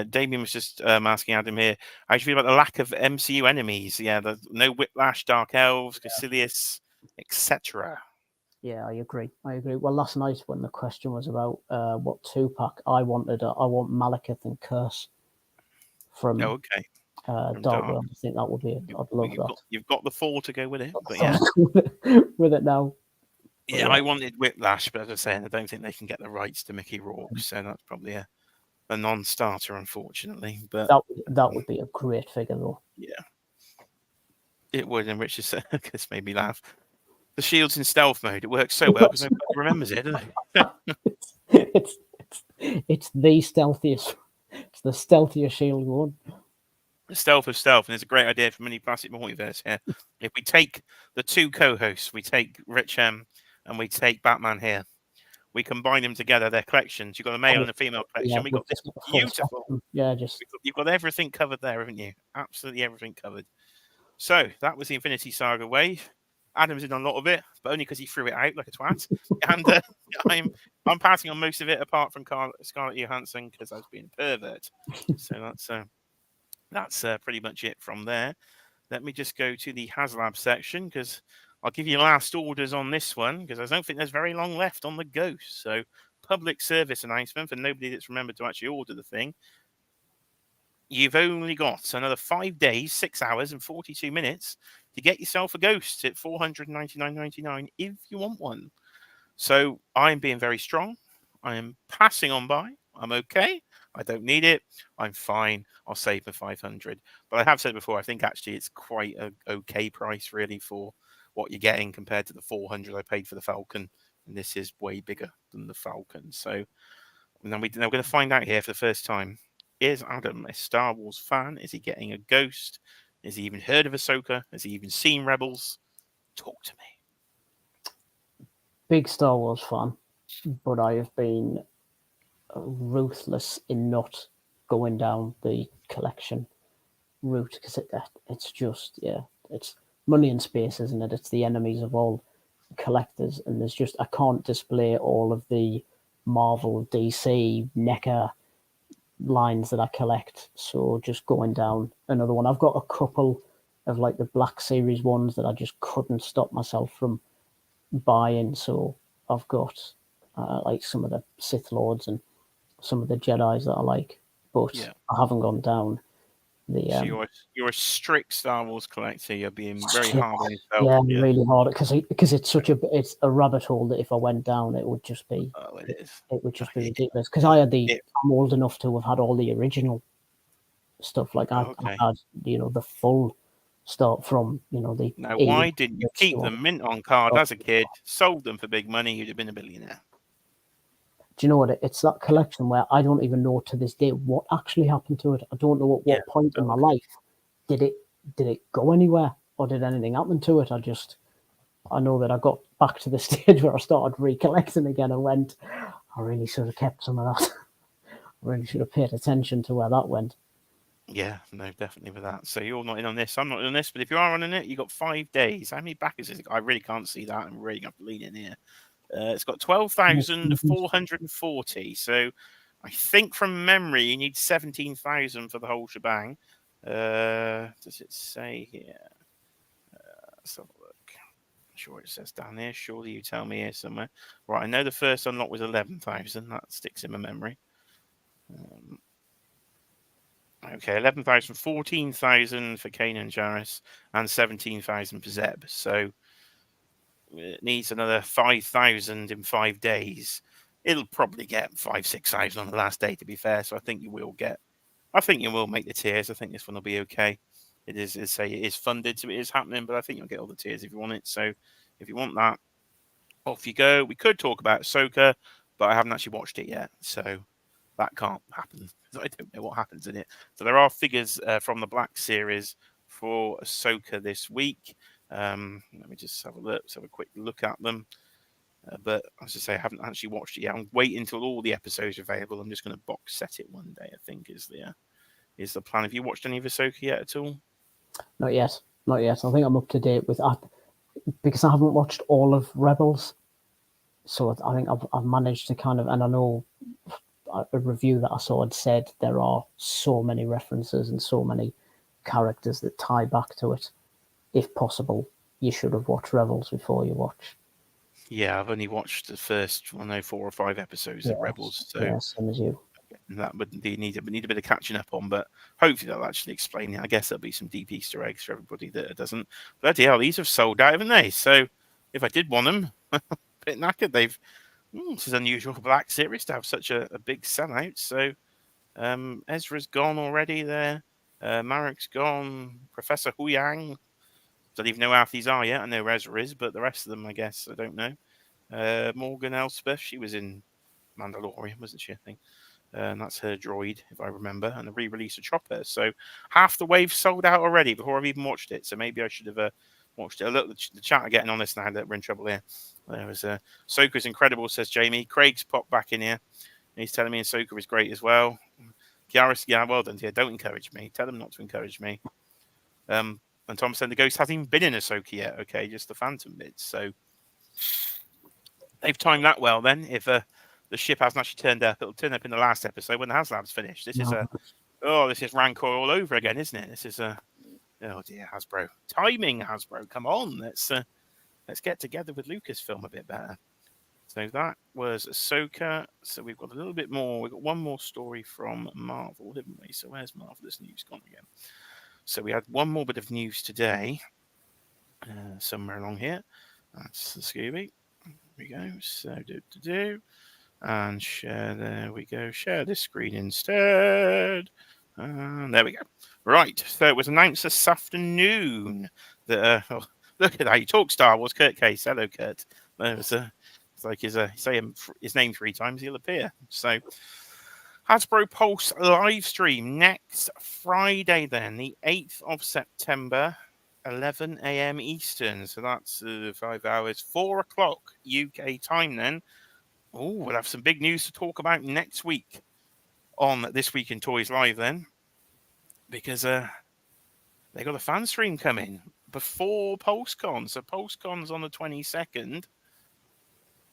Damien was just asking Adam here, how do you feel about the lack of MCU enemies? Yeah, there's no Whiplash, Dark Elves, Caecilius, etc. Yeah, I agree. Well, last night when the question was about what 2-pack I wanted, I want Malekith and Curse Oh, from okay. From Dark Dark. World. I think that would be. I'd love that. You've got the 4 to go with it, but yeah. With it now. But Yeah, I wanted Whiplash, but as I was saying, I don't think they can get the rights to Mickey Rourke, so that's probably a non-starter, unfortunately. But that would be a great figure, though. yeah, it would. And Richard said, this made me laugh. The shield's in stealth mode. It works so well because nobody remembers it, does it? it's the stealthiest. It's the stealthiest shield one. The stealth of stealth, and it's a great idea for Mini Plastic Multiverse here. If we take the 2 co-hosts, we take Rich M and we take Batman here. We combine them together, their collections. You've got a male and a female collection. We've got this beautiful. You've got everything covered there, haven't you? Absolutely everything covered. So that was the Infinity Saga wave. Adam's in on a lot of it, but only because he threw it out like a twat. And I'm passing on most of it, apart from Scarlett Johansson, because I was being a pervert. So that's pretty much it from there. Let me just go to the HasLab section because I'll give you last orders on this one because I don't think there's very long left on the Ghost. So public service announcement for nobody that's remembered to actually order the thing. You've only got another 5 days, 6 hours and 42 minutes to get yourself a Ghost at $499.99 if you want one. So I'm being very strong. I am passing on by. I'm okay. I don't need it. I'm fine. I'll save the 500. But I have said before, I think actually it's quite a okay price really for what you're getting compared to the 400 I paid for the Falcon. And this is way bigger than the Falcon. So now we're going to find out here for the first time. Is Adam a Star Wars fan? Is he getting a Ghost? Has he even heard of Ahsoka? Has he even seen Rebels? Talk to me. Big Star Wars fan, but I have been ruthless in not going down the collection route because it's just it's money and space, isn't it? It's the enemies of all collectors, and I can't display all of the Marvel, DC, NECA lines that I collect. So just going down another one. I've got a couple of like the Black Series ones that I just couldn't stop myself from buying. So I've got like some of the Sith Lords and some of the Jedis that I like, but I haven't gone down the. So you're a strict Star Wars collector. You're being very yeah, hard on yourself. Yeah, really hard because it's a rabbit hole that if I went down, it would just be. Oh, it is. It would just be ridiculous because I'm old enough to have had all the original stuff. Like I had, the full start from, the. Now, why didn't you keep them mint on card as a kid? Sold them for big money, you'd have been a billionaire. Do you know what? It's that collection where I don't even know to this day what actually happened to it. I don't know at what point in my life did it go anywhere or did anything happen to it. I know that I got back to the stage where I started recollecting again and went, I really should have kept some of that. I really should have paid attention to where that went. Yeah, no, definitely with that. So you're not in on this. I'm not in on this. But if you are on it, you've got 5 days. How many backers is it? I really can't see that. I'm really going to lean in here. It's got 12,440. So I think from memory, you need 17,000 for the whole shebang. Does it say here? Let's have a look. I'm sure it says down there. Surely you tell me here somewhere. Right, I know the first unlock was 11,000. That sticks in my memory. Okay, 11,000, 14,000 for Kane and Jarrus, and 17,000 for Zeb. So it needs another 5,000 in 5 days. It'll probably get 5,000-6,000 on the last day, to be fair. So I think you will get. I think you will make the tiers. I think this one will be okay. It is funded, so it is happening. But I think you'll get all the tiers if you want it. So if you want that, off you go. We could talk about Ahsoka, but I haven't actually watched it yet, so that can't happen. I don't know what happens in it. So there are figures from the Black Series for Ahsoka this week. Let me just have a look. Let's have a quick look at them. But as I say, I haven't actually watched it yet. I'm waiting until all the episodes are available. I'm just going to box set it one day, I think, is the plan. Have you watched any of Ahsoka yet at all? Not yet. Not yet. I think I'm up to date with that because I haven't watched all of Rebels. So I think I've managed to kind of, and I know a review that I saw had said there are so many references and so many characters that tie back to it. If possible, you should have watched Rebels before you watch. Yeah, I've only watched the first, 4 or 5 episodes of Rebels. So yeah, same as you. That would need a bit of catching up on, but hopefully they'll actually explain it. I guess there'll be some deep Easter eggs for everybody that doesn't. Bloody hell, these have sold out, haven't they? So if I did want them, a bit knackered. This is unusual for Black Series to have such a big sellout. So Ezra's gone already there. Marek's gone. Professor Huyang. Don't even know how these are yet. I know Ezra is, but the rest of them, I guess, I don't know. Morgan Elspeth, she was in Mandalorian, wasn't she? I think. And that's her droid, if I remember, and a re-release of Chopper. So half the wave sold out already before I've even watched it. So maybe I should have watched it. Look, the chat are getting on this now that we're in trouble here. There was Ahsoka's incredible, says Jamie. Craig's popped back in here. He's telling me Ahsoka is great as well. Kiara, yeah, well done. Yeah, don't encourage me. Tell them not to encourage me. And Tom said the ghost hasn't even been in Ahsoka yet. Okay, just the Phantom bits. So they've timed that well then. If the ship hasn't actually turned up, it'll turn up in the last episode when the HasLab's finished. This is Rancor all over again, isn't it? This is oh dear, Hasbro. Timing, Hasbro. Come on, let's get together with Lucasfilm a bit better. So that was Ahsoka. So we've got a little bit more. We've got one more story from Marvel, didn't we? So where's Marvelous News gone again? So we had one more bit of news today, somewhere along here. That's the Scooby. There we go. So and share. There we go. Share this screen instead. And there we go. Right. So it was announced this afternoon that look at that. You talk Star Wars. Kurt Case. Hello, Kurt. It's like say his name 3 times, he'll appear. So Hasbro Pulse live stream next Friday, then the 8th of September, 11 a.m. Eastern. So that's 5 hours, 4 o'clock UK time. Then we'll have some big news to talk about next week on This Week in Toys Live. Then because they got a fan stream coming before PulseCon. So PulseCon's on the 22nd.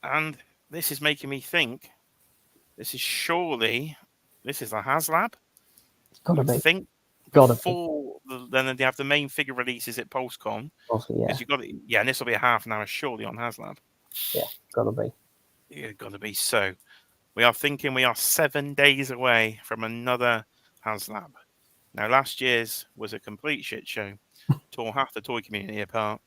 And this is making me think this is a HasLab. Gotta be. Think before then they have the main figure releases at PulseCon. Also, yeah. Because you've got it, and this will be a half an hour surely on HasLab. Yeah, gotta be. Yeah, gotta be. So we are 7 days away from another HasLab. Now last year's was a complete shit show. Tore half the toy community apart.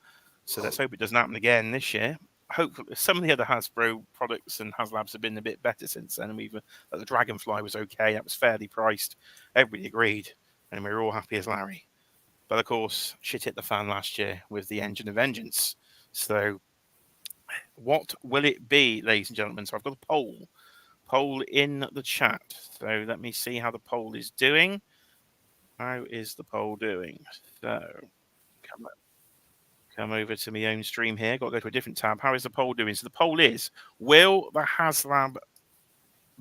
So let's hope it doesn't happen again this year. Hopefully, some of the other Hasbro products and HasLabs have been a bit better since then. And the Dragonfly was okay. That was fairly priced. Everybody agreed. And we were all happy as Larry. But of course, shit hit the fan last year with the Engine of Vengeance. So what will it be, ladies and gentlemen? So I've got a poll in the chat. So let me see how the poll is doing. How is the poll doing? So come over to my own stream here. Got to go to a different tab. How is the poll doing? So the poll is, will the HasLab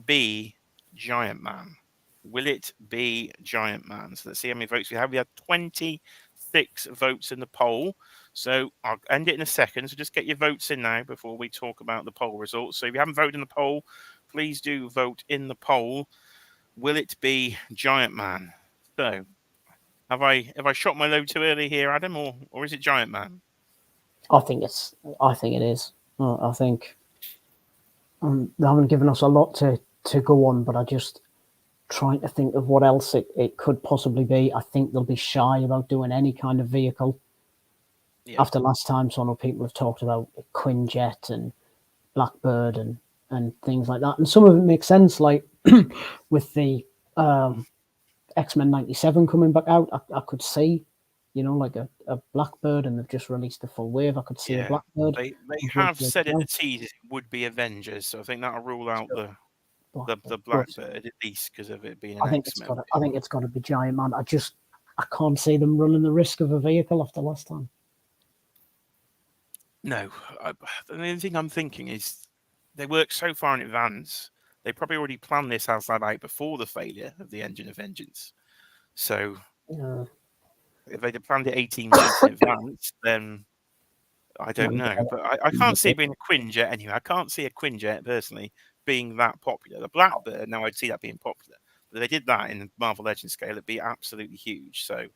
be Giant Man? Will it be Giant Man? So let's see how many votes we have. We had 26 votes in the poll. So I'll end it in a second. So just get your votes in now before we talk about the poll results. So if you haven't voted in the poll, please do vote in the poll. Will it be Giant Man? So have I shot my load too early here, Adam, or is it Giant Man? I think it is. I think they haven't given us a lot to go on, but trying to think of what else it could possibly be. I think they'll be shy about doing any kind of vehicle. Yeah. After last time, so I know people have talked about Quinjet and Blackbird and things like that. And some of it makes sense, like with the X-Men 97 coming back out, I could see, like a Blackbird, and they've just released a full wave. I could see a Blackbird. They have said in the teasers it would be Avengers, so I think that'll rule out the Blackbird at least because of it being an X-Men. I think it's got to be Giant Man. I can't see them running the risk of a vehicle after last time. No, the only thing I'm thinking is they work so far in advance. They probably already planned this outside out before the failure of the Engine of Vengeance. So if they'd have planned it 18 months in advance, then I don't know. But I can't see it being a Quinjet anyway. I can't see a Quinjet personally being that popular. The Blackbird, now I'd see that being popular. But if they did that in the Marvel Legends scale, it'd be absolutely huge. So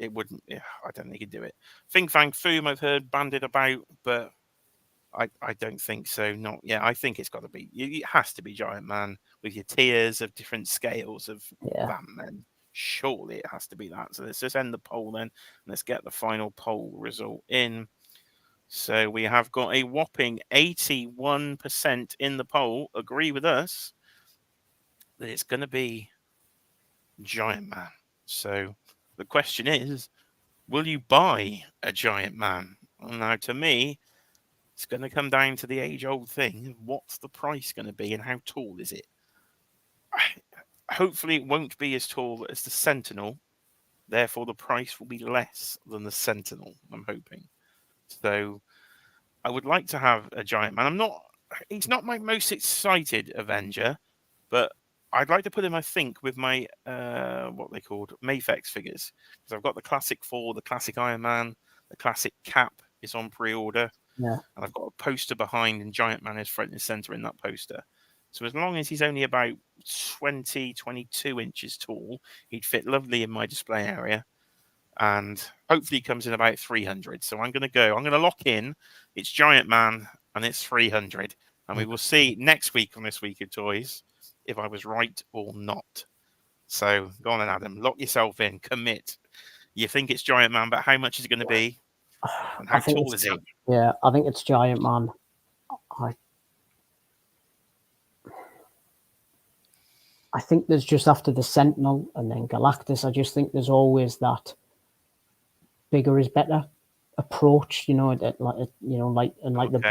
it wouldn't. Yeah, I don't think it'd do it. Fing Fang Foom, I've heard banded about, but I don't think so. Not yeah. I think it's got to be. It has to be Giant Man with your tiers of different scales of Batman. Surely it has to be that. So let's just end the poll then. Let's get the final poll result in. So we have got a whopping 81% in the poll agree with us that it's going to be Giant Man. So the question is, will you buy a Giant Man? Well, now, to me, it's going to come down to the age-old thing. What's the price going to be and how tall is it? Hopefully it won't be as tall as the Sentinel. Therefore, the price will be less than the Sentinel, I'm hoping. So I would like to have a Giant Man. He's not my most excited Avenger, but I'd like to put him, I think, with my, what they called, Mafex figures. Because I've got the classic 4, the classic Iron Man, the classic Cap is on pre-order. Yeah. And I've got a poster behind, and Giant Man is front and center in that poster. So as long as he's only about 20, 22 inches tall, he'd fit lovely in my display area. And hopefully he comes in about 300. So I'm going to lock in. It's Giant Man, and it's 300. And we will see next week on This Week of Toys if I was right or not. So go on then, Adam. Lock yourself in. Commit. You think it's Giant Man, but how much is it going to be? And how tall is he? Yeah, I think it's Giant Man. I think there's just after the Sentinel and then Galactus, I just think there's always that bigger is better approach, like the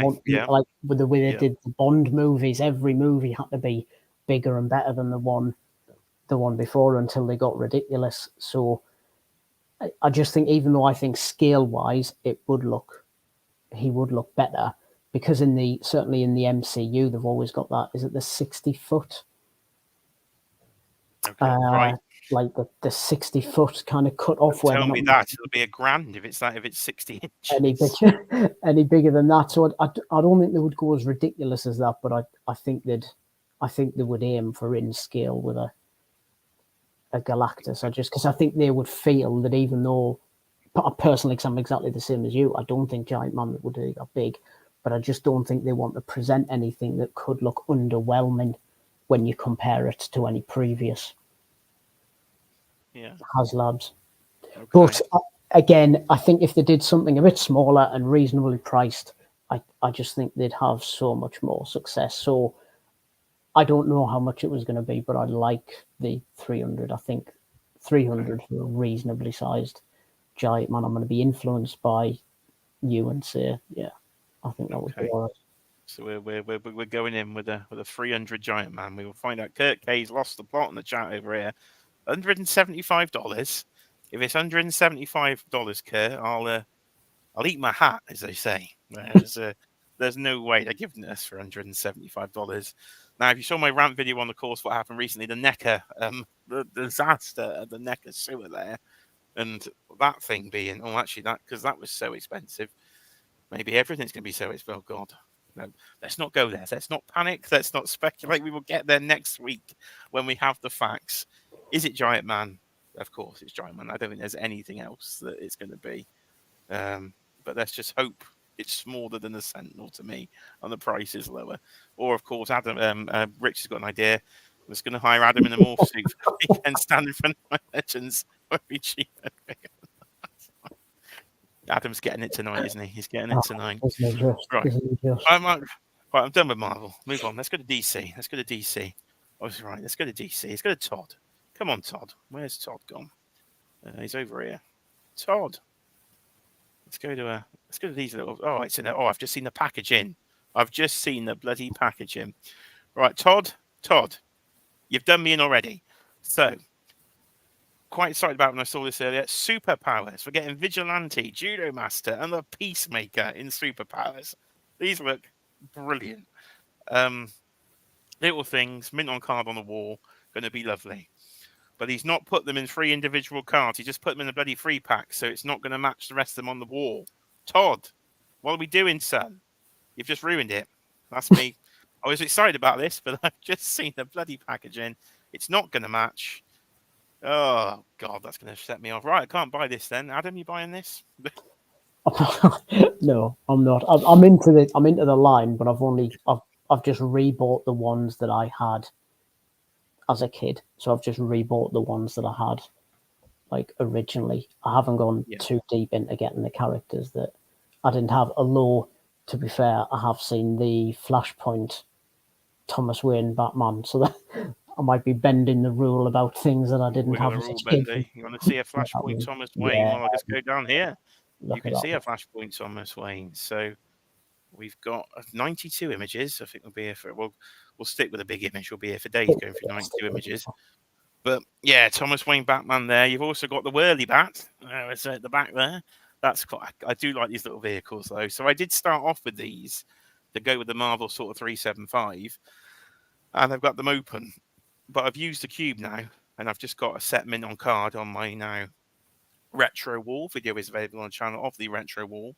Bond, like with the way they did the Bond movies. Every movie had to be bigger and better than the one before until they got ridiculous. So I just think, even though I think scale wise he would look better, because certainly in the MCU they've always got that. Is it the 60-foot? Right. Like the 60-foot kind of cut off. Tell me that it'll be $1,000 if it's 60 inches. Any bigger than that. So I don't think they would go as ridiculous as that, but I think they would aim for in scale with a Galactus. Because I think they would feel that, even though personally, because I'm exactly the same as you, I don't think Giant Man would be that big, but I just don't think they want to present anything that could look underwhelming when you compare it to any previous HasLabs. Okay. But again, I think if they did something a bit smaller and reasonably priced, I just think they'd have so much more success. So I don't know how much it was going to be, but I like the 300. I think 300 for a reasonably sized Giant Man. I'm going to be influenced by you and say, I think that would be all right. So we're going in with a 300 Giant Man. We will find out. Kurt K's lost the plot in the chat over here. $175. If it's $175, Kurt, I'll eat my hat, as they say. There's no way they're giving us for $175. Now, if you saw my rant video on the course, what happened recently, the Necker, the disaster at the Necker sewer there, and that thing being, because that was so expensive. Maybe everything's going to be so expensive. Oh, God. No, let's not go there. Let's not panic. Let's not speculate. We will get there next week when we have the facts. Is it Giant Man? Of course, it's Giant Man. I don't think there's anything else that it's going to be. But let's just hope it's smaller than the Sentinel to me, and the price is lower. Or, of course, Adam, Rich has got an idea. just going to hire Adam in a morph suit for the weekend, stand in front of my legends. Adam's getting it tonight, isn't he? He's getting it tonight. Right. I'm done with Marvel. Move on. Let's go to DC. Oh, right. Let's go to DC. Let's go to Todd. Come on, Todd. Where's Todd gone? He's over here. Todd. Let's go to these little. Oh, it's in there. Oh, I've just seen the package in. I've just seen the bloody package in. Right, Todd. You've done me in already. So, quite excited about when I saw this earlier. Superpowers. We're getting Vigilante, Judo Master, and the Peacemaker in Superpowers. These look brilliant. Little things, mint on card on the wall, going to be lovely. But he's not put them in 3 individual cards. He just put them in a bloody 3 pack, so it's not going to match the rest of them on the wall. Todd, what are we doing, son? You've just ruined it. That's me. I was excited about this, but I've just seen the bloody packaging. It's not going to match. Oh, God, that's going to set me off. Right, I can't buy this then. Adam, you buying this? No, I'm not. I'm into the line, but I've just rebought the ones that I had as a kid. So I've just rebought the ones that I had like originally. I haven't gone too deep into getting the characters that I didn't have. Although, to be fair, I have seen the Flashpoint Thomas Wayne Batman, so that I might be bending the rule about things that I didn't have as a kid. You want to see a Flashpoint Thomas Wayne? Well, I'll just go down here. You can see a Flashpoint Thomas Wayne. So we've got 92 images. I think we'll be here for we'll stick with a big image. We'll be here for days going through 92 images. But yeah, Thomas Wayne Batman there. You've also got the Whirly Bat. It's at the back there. That's quite. I do like these little vehicles though. So I did start off with these to go with the Marvel sort of 375, and I've got them open. But I've used the cube now, and I've just got a set mint on card on my now retro wall. Video is available on the channel of the retro wall.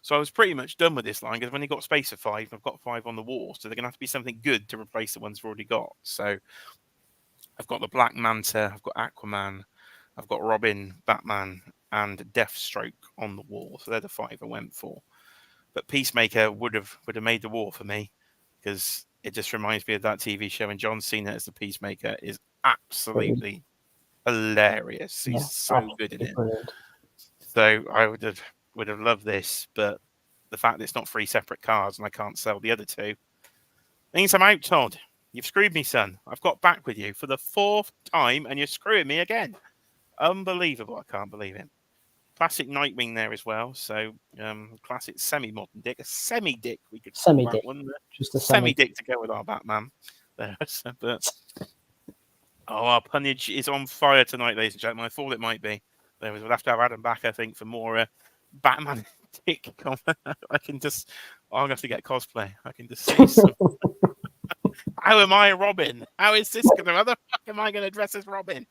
So I was pretty much done with this line because I've only got space for 5. I've got 5 on the wall, so they're going to have to be something good to replace the ones I've already got. So I've got the Black Manta, I've got Aquaman, I've got Robin, Batman, and Deathstroke on the wall. So they're the 5 I went for. But Peacemaker would have made the wall for me because it just reminds me of that TV show, and John Cena as the Peacemaker is absolutely hilarious. He's so good in it. Brilliant. So I would have loved this, but the fact that it's not 3 separate cards and I can't sell the other 2 means I'm out, Todd. You've screwed me, son. I've got back with you for the 4th time, and you're screwing me again. Unbelievable. I can't believe it. Classic Nightwing there as well. So classic semi-modern Dick. A semi-Dick, we could call that one. Just a semi-Dick to go with our Batman. But our punnage is on fire tonight, ladies and gentlemen. I thought it might be. We'll have to have Adam back, I think, for more Batman Dick comment. I can just... I'm going to have to get cosplay. I can just see some... How am I Robin? How is this going to... How the fuck am I going to dress as Robin?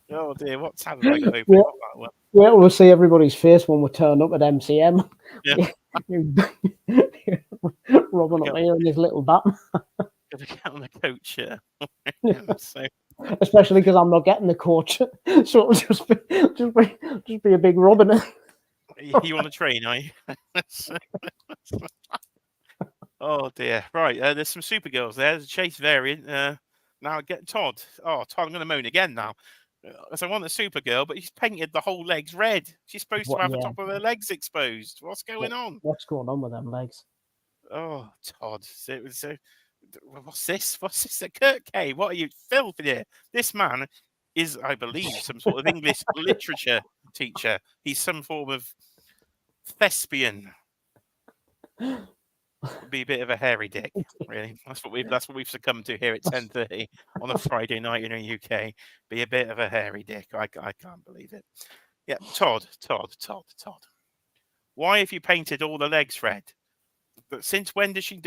Oh dear, what's happening? Yeah, we'll see everybody's face when we turn up at MCM. Yeah. Robin up here in his little Batman. Gonna get on the coach here. So. Especially because I'm not getting the coach, so it'll just be a big Robin. You want to train, are you? Oh dear. Right, there's some Supergirls there. There's a Chase variant. Now get Todd. Oh, Todd, I'm going to moan again now. Because I want the Supergirl, but he's painted the whole legs red. She's supposed to have the top of her legs exposed. What's going on? What's going on with them legs? Oh, Todd. What's this? What's this? Kurt K. What are you filthy here? This man is, I believe, some sort of English literature teacher. He's some form of thespian. Be a bit of a hairy dick, really. That's what we've succumbed to here at 10:30 on a Friday night in the UK. Be a bit of a hairy dick. I can't believe it. Yeah, Todd. Why have you painted all the legs red? But since when does she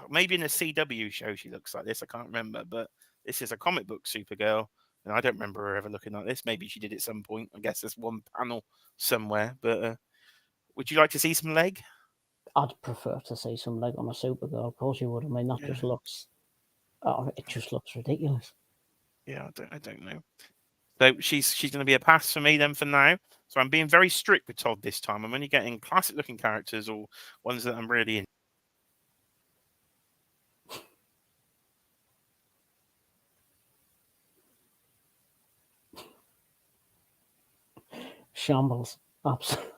maybe in a CW show she looks like this? I can't remember. But this is a comic book Supergirl, and I don't remember her ever looking like this. Maybe she did at some point. I guess there's one panel somewhere. But would you like to see some leg? I'd prefer to see some leg on a Supergirl. Of course you would. I mean, that just looks... it just looks ridiculous. Yeah, I don't know. So she's going to be a pass for me then for now. So I'm being very strict with Todd this time. I'm only getting classic-looking characters or ones that I'm really in. Shambles. Absolutely.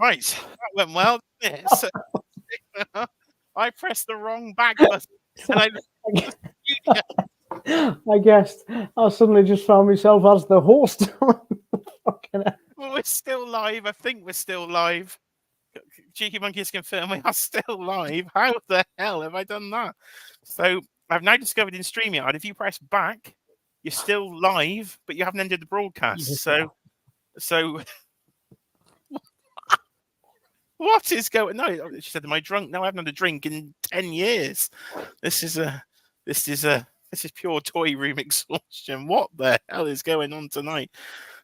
Right, that went well, didn't it? So, I pressed the wrong back button, and I I guessed. I suddenly just found myself as the host. Fucking hell. well, we're still live. I think we're still live. Cheeky Monkeys confirm we are still live. How the hell have I done that? So I've now discovered in StreamYard, if you press back, you're still live, but you haven't ended the broadcast. So what is going? No, she said, "Am I drunk?" No, I haven't had a drink in 10 years. This is pure toy room exhaustion. What the hell is going on tonight?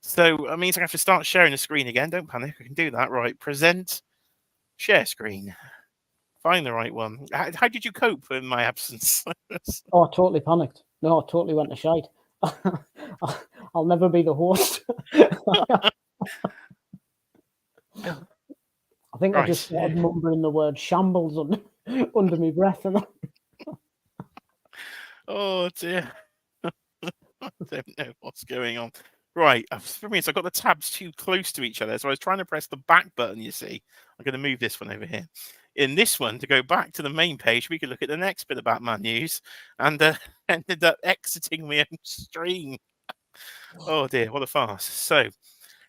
So it means I have to start sharing the screen again. Don't panic, I can do that. Right, present, share screen. Find the right one. How did you cope in my absence? Oh, I totally panicked. No, I totally went to shite. I'll never be the host. I think I just started mumbling the word shambles under my breath. Oh dear. I don't know what's going on. Right, for me, I got the tabs too close to each other, so I was trying to press the back button, you see. I'm going to move this one over here. In this one, to go back to the main page, we could look at the next bit of Batman news, and ended up exiting my own stream. Oh dear, what a farce. So,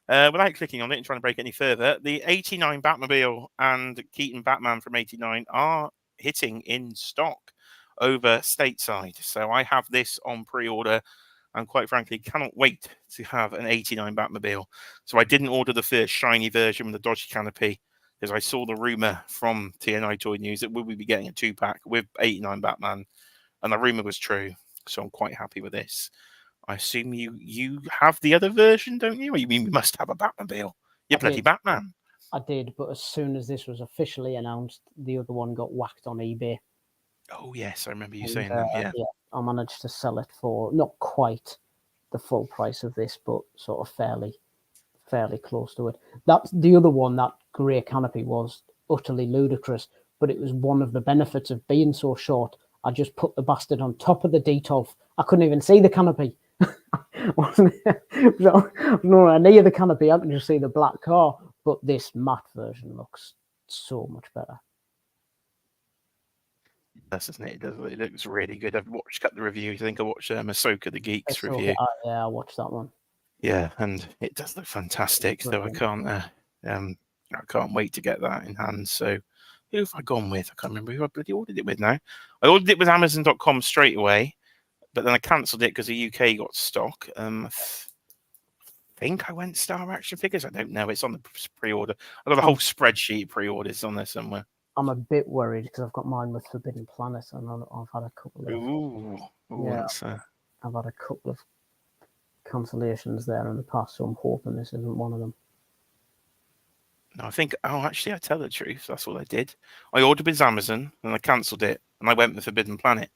without clicking on it and trying to break it any further, the 89 Batmobile and Keaton Batman from 89 are hitting in stock over stateside. So I have this on pre-order and quite frankly cannot wait to have an 89 Batmobile. So I didn't order the first shiny version with the dodgy canopy because I saw the rumor from TNI Toy News that we would be getting a 2-pack with 89 Batman, and the rumor was true. So I'm quite happy with this. I assume you have the other version, don't you? Or you mean you must have a Batmobile? You're bloody Batman. I did, but as soon as this was officially announced, the other one got whacked on eBay. Oh yes, I remember you saying that. Yeah, I managed to sell it for not quite the full price of this, but sort of fairly close to it. That's the other one. That grey canopy was utterly ludicrous, but it was one of the benefits of being so short. I just put the bastard on top of the Detolf. I couldn't even see the canopy. Nowhere near the canopy. I can just see the black car. But this matte version looks so much better. That's isn't it? It looks really good. I've watched a couple of reviews. I think I watched Ahsoka the Geeks review. Yeah, I watched that one. Yeah, and it does look fantastic. So I can't wait to get that in hand. So who have I gone with? I can't remember who I bloody ordered it with now. I ordered it with Amazon.com straight away, but then I cancelled it because the UK got stock. I think I went Star Action Figures. I don't know. It's on the pre-order. I've got a whole spreadsheet of pre-orders on there somewhere. I'm a bit worried because I've got mine with Forbidden Planet, and I've had a couple of I've had a couple of cancellations there in the past, so I'm hoping this isn't one of them. No, I think. Oh, actually, I tell the truth. That's what I did. I ordered with Amazon, and I cancelled it, and I went with Forbidden Planet.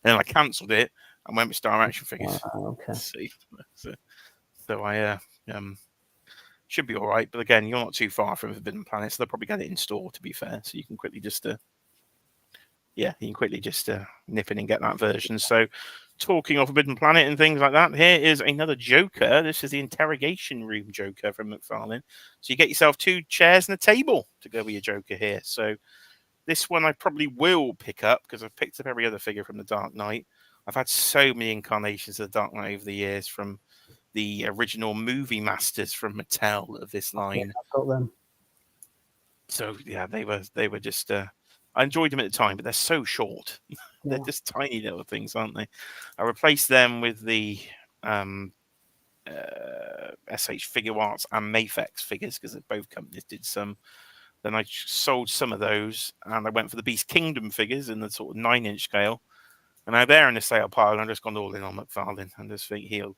And then I cancelled it and went with Star Action Figures. Okay. See, so I should be all right. But again, you're not too far from Forbidden Planet, so they'll probably get it in store. To be fair, so you can quickly just nip in and get that version. So, talking of Forbidden Planet and things like that, here is another Joker. This is the Interrogation Room Joker from Mcfarlane. So you get yourself 2 chairs and a table to go with your Joker here. So this one I probably will pick up because I've picked up every other figure from the Dark Knight. I've had so many incarnations of the Dark Knight over the years, from the original movie masters from Mattel of this line. I've got them. So yeah, they were just. I enjoyed them at the time, but they're so short. They're just tiny little things, aren't they? I replaced them with the SH Figure Arts and Mafex figures because both companies did some. Then I sold some of those, and I went for the Beast Kingdom figures in the sort of 9-inch scale. And now they're in the sale pile, and I've just gone all in on Mcfarlane. And just think he'll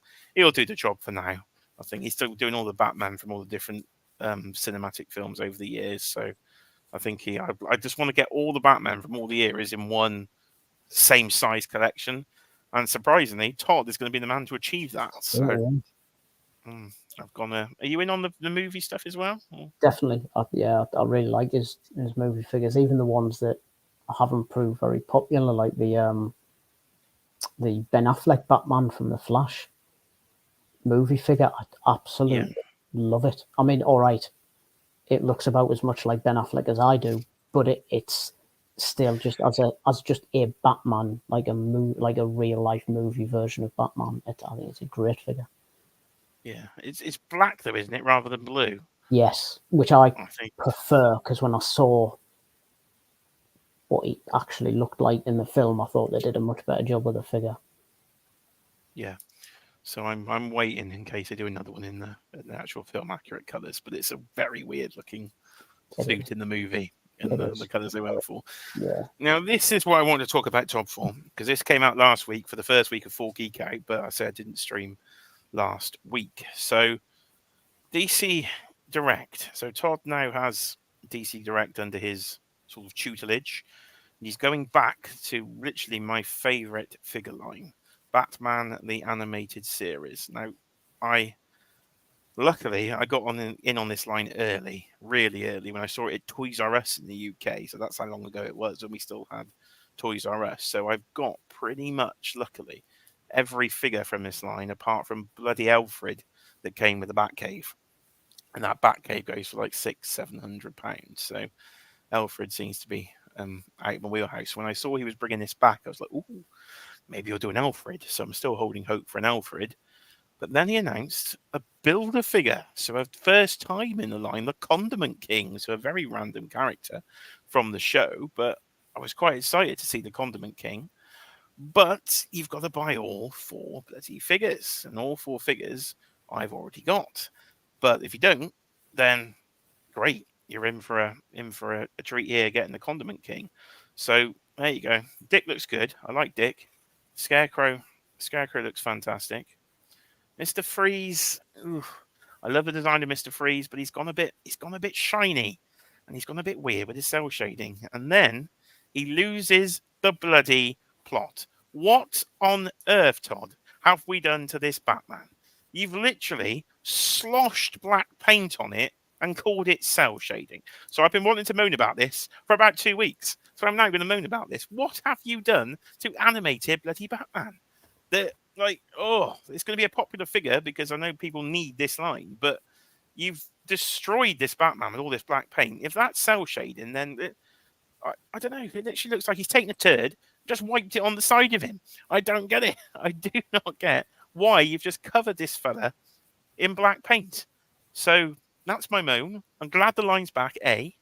do the job for now. I think he's still doing all the Batman from all the different cinematic films over the years. So I think I just want to get all the Batman from all the eras in one same size collection. And surprisingly, Todd is going to be the man to achieve that. So I've gone. Are you in on the movie stuff as well? Definitely. I really like his movie figures, even the ones that haven't proved very popular, like the Ben Affleck Batman from The Flash. movie figure. I Yeah, absolutely love it. I mean, all right, it looks about as much like Ben Affleck as I do, but it's still just as just a Batman, like like a real life movie version of Batman. I think it's a great figure. yeah. It's black though, isn't it, rather than blue? Yes, which I I think. prefer because when I saw what he actually looked like in the film, I thought they did a much better job with the figure. Yeah. So I'm waiting in case they do another one in the actual film accurate colours, but it's a very weird looking It is. suit in the movie and It the is. colours they went for. Yeah. Now this is what I want to talk about Todd for, because this came out last week for the first week of Full Geek Out, but I said I didn't stream last week. So DC Direct. So Todd now has DC Direct under his sort of tutelage. He's going back to literally my favourite figure line, Batman the Animated Series. Now, luckily I got in on this line early, really early, when I saw it at Toys R Us in the UK. So that's how long ago it was when we still had Toys R Us. So I've got pretty much, luckily, every figure from this line apart from bloody Alfred that came with the Batcave. And that Batcave goes for like £600-700. So Alfred seems to be out of my wheelhouse. When I saw he was bringing this back, I was like, "Ooh, maybe he'll do an Alfred." So I'm still holding hope for an Alfred. But then he announced a Builder figure. So a first time in the line, the Condiment King. So a very random character from the show. But I was quite excited to see the Condiment King. But you've got to buy all 4 bloody figures. And all 4 figures I've already got. But if you don't, then great. You're in for a treat here getting the Condiment King. So there you go. Dick looks good. I like Dick. Scarecrow. Scarecrow looks fantastic. Mr. Freeze. Ooh, I love the design of Mr. Freeze, but he's gone a bit shiny. And he's gone a bit weird with his cell shading. And then he loses the bloody plot. What on earth, Todd, have we done to this Batman? You've literally sloshed black paint on it and called it cell shading. So I've been wanting to moan about this for about 2 weeks. So I'm now going to moan about this. What have you done to animated bloody Batman? That, like, oh, it's going to be a popular figure because I know people need this line, but you've destroyed this Batman with all this black paint. If that's cell shading, then I don't know. It literally looks like he's taken a turd, just wiped it on the side of him. I don't get it. I do not get why you've just covered this fella in black paint. So that's my moan. I'm glad the line's back. I,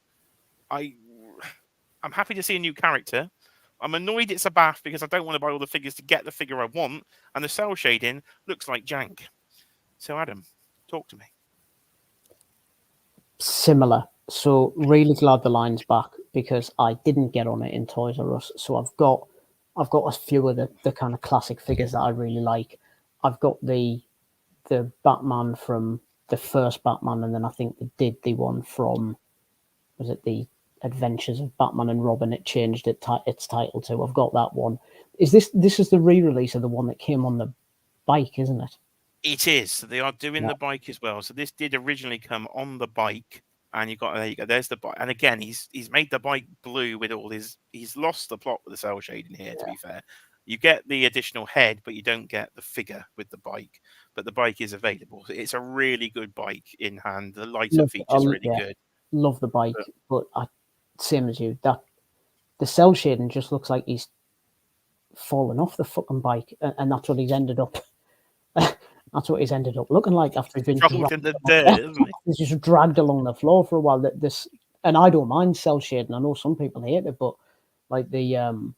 I'm happy to see a new character. I'm annoyed it's a bath because I don't want to buy all the figures to get the figure I want, and the cell shading looks like jank. So Adam, talk to me. Similar. So really glad the line's back because I didn't get on it in Toys R Us. So I've got a few of the kind of classic figures that I really like. I've got the Batman from the first Batman, and then I think they did the one from, was it the Adventures of Batman and Robin? It changed its title to. I've got that one. This is the re-release of the one that came on the bike, isn't it? It is. So they are doing Yeah. the bike as well. So this did originally come on the bike, and there you go. There's the bike, and again, he's made the bike blue with all his. He's lost the plot with the cell shading here. To be fair, you get the additional head, but you don't get the figure with the bike. But the bike is available. It's a really good bike in hand. The light up features are really Yeah, good. love the But bike, but same as you. That the cell shading just looks like he's fallen off the fucking bike, and that's what he's ended up. That's what he's ended up looking like after he's been rolled in the dirt, isn't he? he's just dragged along the floor for a while. And I don't mind cell shading. I know some people hate it, but like the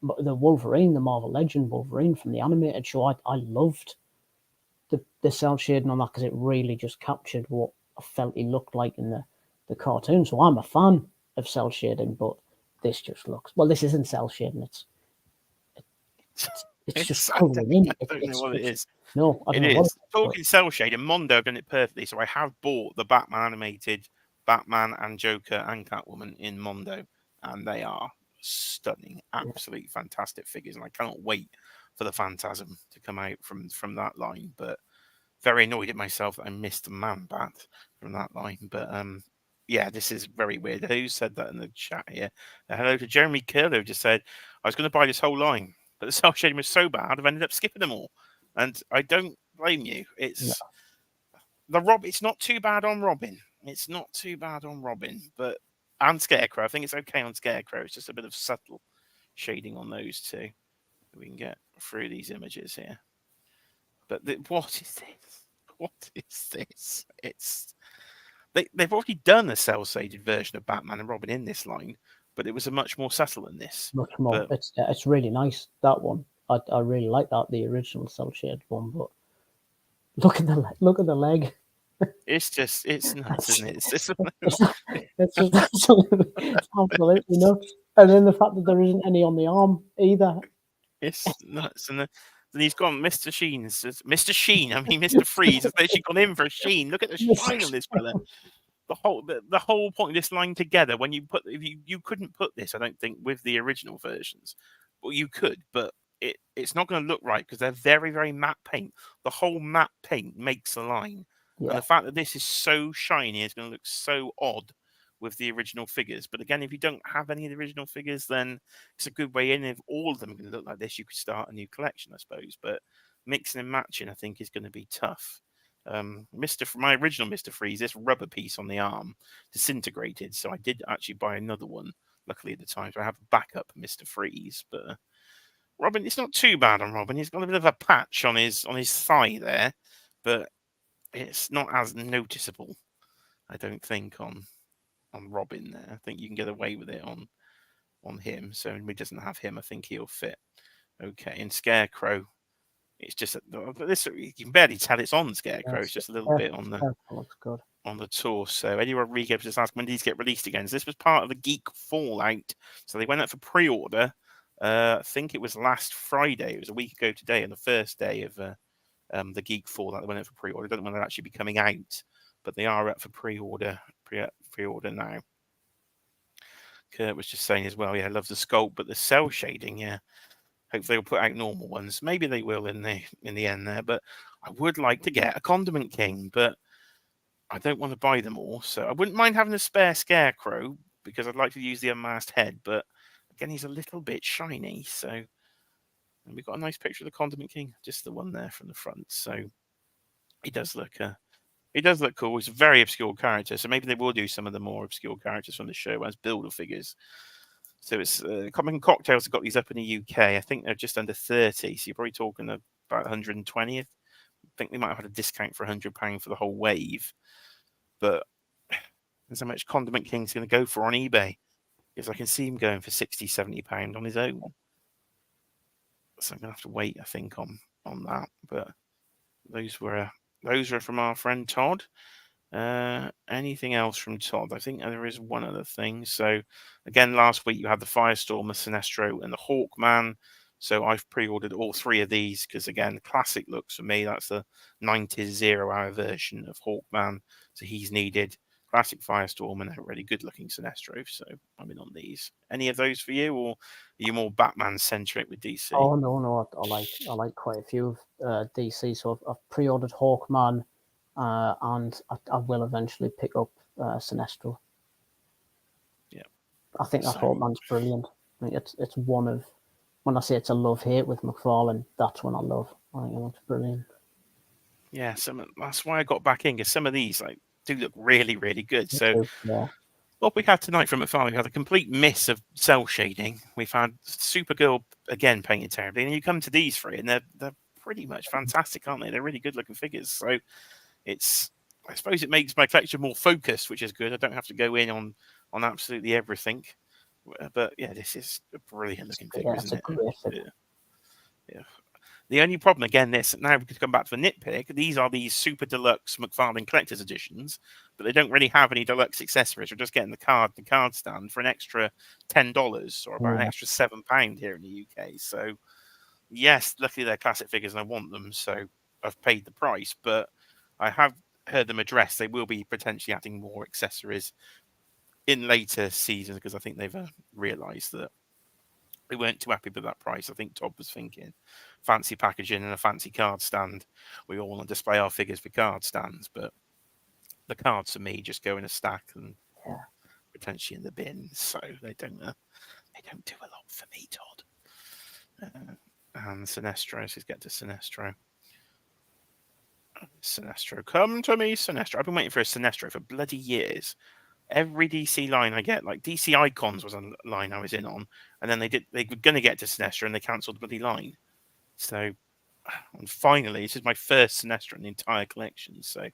Wolverine, the Marvel Legend Wolverine from the animated show, I loved the cell shading on that because it really just captured what I felt he looked like in the cartoon. So I'm a fan of cell shading, but this just looks, well, this isn't cell shading. It's just colouring in. I don't know what it is. No, I don't It know what is. Talking cell shading, Mondo have done it perfectly. So I have bought the Batman animated Batman and Joker and Catwoman in Mondo, and they are stunning, absolutely fantastic figures. And I cannot wait for the Phantasm to come out from that line. But very annoyed at myself that I missed the Man Bat from that line. But yeah, this is very weird. Who said that in the chat here? Hello to Jeremy Curlow, just said, I was going to buy this whole line, but the cell shading was so bad, I've ended up skipping them all. And I don't blame you. It's It's not too bad on Robin. It's not too bad on Robin, but and Scarecrow. I think it's okay on Scarecrow. It's just a bit of subtle shading on those two. We can get through these images here. But what is this? What is this? They've already done a cel-shaded version of Batman and Robin in this line, but it was a much more subtle than this. Much more. But It's really nice, that one. I really like that, the original cel shaded one. But look at the leg. it's nuts, isn't it? It's just absolutely nuts. And then the fact that there isn't any on the arm either. It's nuts, and then he's gone Mr. Sheen's Mr. Sheen. I mean, Mr. Freeze has literally gone in for a Sheen. Look at the shine on this fella. The whole point of this line together, when you put you couldn't put this, I don't think, with the original versions. Well, you could, but it's not going to look right because they're very, very matte paint. The whole matte paint makes a line. And the fact that this is so shiny is going to look so odd with the original figures. But again, if you don't have any of the original figures, then it's a good way in. If all of them are going to look like this, you could start a new collection, I suppose. But mixing and matching, I think, is going to be tough. My original Mr. Freeze, this rubber piece on the arm disintegrated, so I did actually buy another one. Luckily at the time, so I have a backup Mr. Freeze. But Robin, it's not too bad on Robin. He's got a bit of a patch on his thigh there, but it's not as noticeable, I don't think, on Robin there. I think you can get away with it on him. So if he doesn't have him, I think he'll fit okay. And Scarecrow, it's just this, you can barely tell it's on Scarecrow. It's just a little bit on the torso. Eddie Rodriguez was just asked, when these get released again? So this was part of the Geek Fallout. So they went up for pre-order. I think it was last Friday. It was a week ago today, on the first day of the Geek Fallout. They went up for pre-order. I don't know when they'll actually be coming out, but they are up for pre-order now. Kurt was just saying as well, yeah, I love the sculpt, but the cell shading, yeah. Hopefully they'll put out normal ones. Maybe they will in the end there. But I would like to get a Condiment King, but I don't want to buy them all. So I wouldn't mind having a spare Scarecrow because I'd like to use the unmasked head. But again, he's a little bit shiny. So and we've got a nice picture of the Condiment King, just the one there from the front. So he does look cool. He's a very obscure character. So maybe they will do some of the more obscure characters from the show as builder figures. So it's Comic Cocktails have got these up in the UK. I think they're just under 30. So you're probably talking about 120. I think they might have had a discount for £100 for the whole wave. But there's how much Condiment King's going to go for on eBay. Because I can see him going for £60, £70 on his own. So I'm going to have to wait, I think, on that. But those were from our friend Todd. Anything else from Todd? I think there is one other thing. So again, last week you had the Firestorm, the Sinestro, and the Hawkman. So I've pre-ordered all three of these because again, classic looks for me. That's the 90s 0-hour version of Hawkman. So he's needed. Classic Firestorm and a really good-looking Sinestro. So I'm in on these. Any of those for you, or are you more Batman-centric with DC? Oh no, I like quite a few of DC. So I've pre-ordered Hawkman. And I will eventually pick up Sinestro. Yeah, I think that Hawkman's brilliant. I think it's one of, when I say it's a love-hate with Mcfarlane, that's one I love. I think it looks brilliant. Yeah, that's why I got back in, because some of these do look really, really good. So what we had tonight from Mcfarlane, we had a complete miss of cell shading. We've had Supergirl again painted terribly, and you come to these three, and they're pretty much fantastic, aren't they? They're really good-looking figures. So I suppose it makes my collection more focused, which is good. I don't have to go in on absolutely everything. But yeah, this is a brilliant looking figure, isn't it? Great figure. Yeah. The only problem, again, now we could come back to the nitpick. These are these super deluxe Mcfarlane collector's editions, but they don't really have any deluxe accessories. We're just getting the card stand for an extra $10 or about an extra £7 here in the UK. So yes, luckily they're classic figures and I want them, so I've paid the price. But I have heard them address they will be potentially adding more accessories in later seasons because I think they've realised that they weren't too happy with that price. I think Todd was thinking fancy packaging and a fancy card stand. We all want to display our figures for card stands, but the cards for me just go in a stack and potentially in the bin. So they don't do a lot for me, Todd. And Sinestro, let's get to Sinestro. Sinestro, come to me, Sinestro. I've been waiting for a Sinestro for bloody years. Every DC line I get, like DC Icons was a line I was in on, and then they were going to get to Sinestro and they cancelled the bloody line. So, and finally, this is my first Sinestro in the entire collection. So,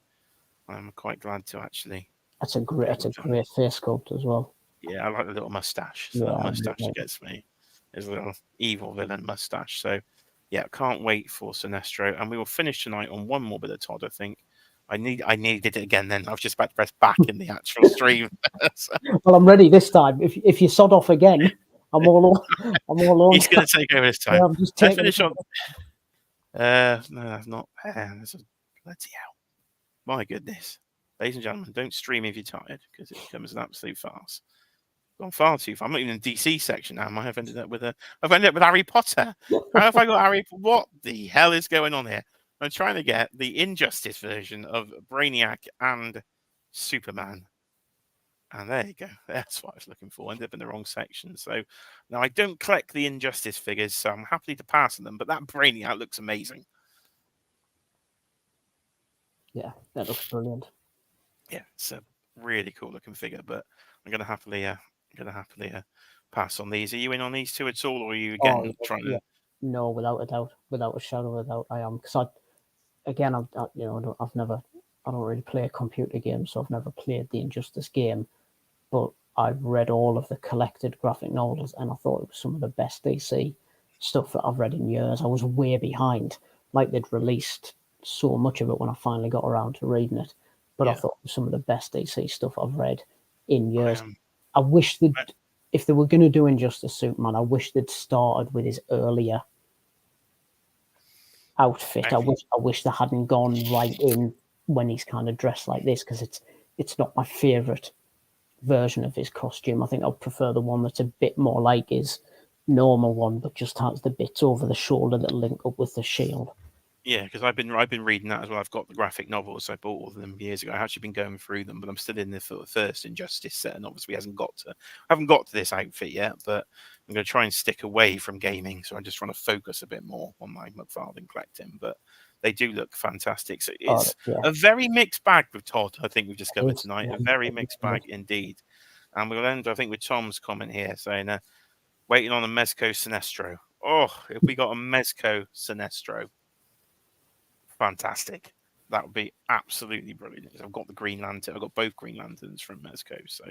I'm quite glad to actually. That's a great face sculpt as well. Yeah, I like the little mustache. It's Yeah, the little mustache that gets me. There's a little evil villain mustache. So, yeah, can't wait for Sinestro. And we will finish tonight on one more bit of Todd, I think. I needed it again then. I was just about to press back in the actual stream. So, well, I'm ready this time. If you sod off again, I'm all on. He's going to take over this time. Yeah, I'm just Let's finish on. No, that's not. That's a bloody hell. My goodness. Ladies and gentlemen, don't stream if you're tired because it becomes an absolute farce. Gone far too far. I'm not even in the DC section now. I've ended up with Harry Potter. How have I got Harry? What the hell is going on here? I'm trying to get the Injustice version of Brainiac and Superman. And there you go. That's what I was looking for. Ended up in the wrong section. So now I don't collect the Injustice figures, so I'm happy to pass on them. But that Brainiac looks amazing. Yeah, that looks brilliant. Yeah, it's a really cool looking figure. But I'm going to happily pass on these. Are you in on these two at all, or are you again trying to? No, without a doubt, without a shadow of a doubt, I am. Because I don't really play computer games, so I've never played the Injustice game. But I've read all of the collected graphic novels, and I thought it was some of the best DC stuff that I've read in years. I was way behind. Like, they'd released so much of it when I finally got around to reading it. But I thought it was some of the best DC stuff I've read in years. I wish that if they were going to do Injustice Superman, I wish they'd started with his earlier outfit. I wish they hadn't gone right in when he's kind of dressed like this, because it's not my favourite version of his costume. I think I'd prefer the one that's a bit more like his normal one, but just has the bits over the shoulder that link up with the shield. Yeah, because I've been reading that as well. I've got the graphic novels. I bought all of them years ago. I've actually been going through them, but I'm still in the first Injustice set, and obviously I haven't got to this outfit yet. But I'm going to try and stick away from gaming, so I'm just trying to focus a bit more on my Mcfarlane collecting. But they do look fantastic. So it's a very mixed bag with Todd. I think we've discovered tonight a very mixed bag indeed. And we'll end, I think, with Tom's comment here saying, "Waiting on a Mezco Sinestro." Oh, if we got a Mezco Sinestro. Fantastic. That would be absolutely brilliant. I've got the Green Lantern. I've got both Green Lanterns from Mezco, so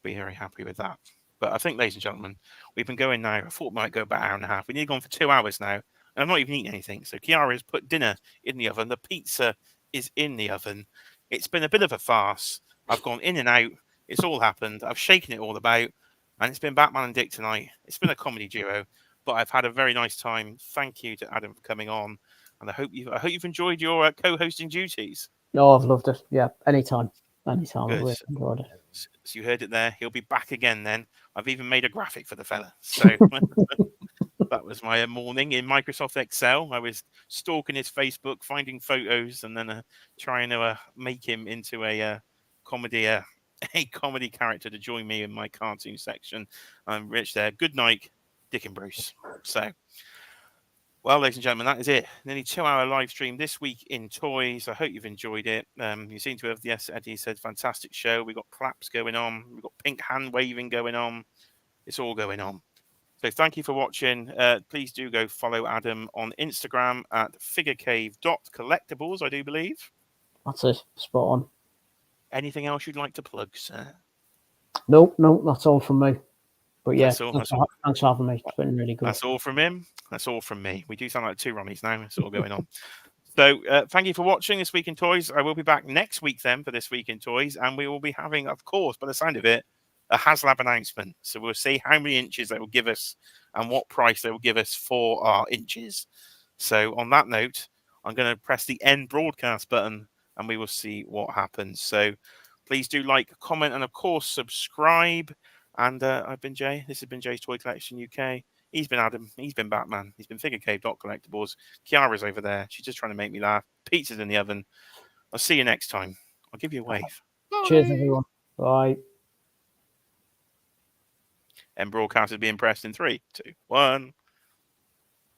be very happy with that. But I think, ladies and gentlemen, we've been going now. I thought we might go about an hour and a half. We need to go on for 2 hours now, and I've not even eaten anything. So Kiara has put dinner in the oven. The pizza is in the oven. It's been a bit of a farce. I've gone in and out. It's all happened. I've shaken it all about, and it's been Batman and Dick tonight. It's been a comedy duo, but I've had a very nice time. Thank you to Adam for coming on. And I hope you've enjoyed your co-hosting duties. No, I've loved it. Yeah, anytime. Good. I've really enjoyed it. So you heard it there. He'll be back again then. I've even made a graphic for the fella. So that was my morning in Microsoft Excel. I was stalking his Facebook, finding photos, and then trying to make him into a comedy character to join me in my cartoon section. I'm Rich there. Good night, Dick and Bruce. So. Well, ladies and gentlemen, that is it. Nearly 2-hour live stream this week in toys. I hope you've enjoyed it. You seem to have, yes, Eddie said, fantastic show. We've got claps going on. We've got pink hand waving going on. It's all going on. So thank you for watching. Please do go follow Adam on Instagram at figurecave.collectibles, I do believe. That's it. Spot on. Anything else you'd like to plug, sir? Nope, that's all from me. But yeah, thanks for having me. It's been really good. That's all from him. That's all from me. We do sound like two Ronnies now. It's all going on. So thank you for watching This Week in Toys. I will be back next week then for This Week in Toys. And we will be having, of course, by the sound of it, a HasLab announcement. So we'll see how many inches they will give us and what price they will give us for our inches. So on that note, I'm going to press the end broadcast button and we will see what happens. So please do like, comment, and of course, subscribe. And I've been Jay. This has been Jay's Toy Collection UK. He's been Adam. He's been Batman. He's been figurecave.collectibles. Kiara's over there. She's just trying to make me laugh. Pizza's in the oven. I'll see you next time. I'll give you a wave. Bye. Cheers, everyone. Bye. And broadcast is being pressed in 3, 2, 1.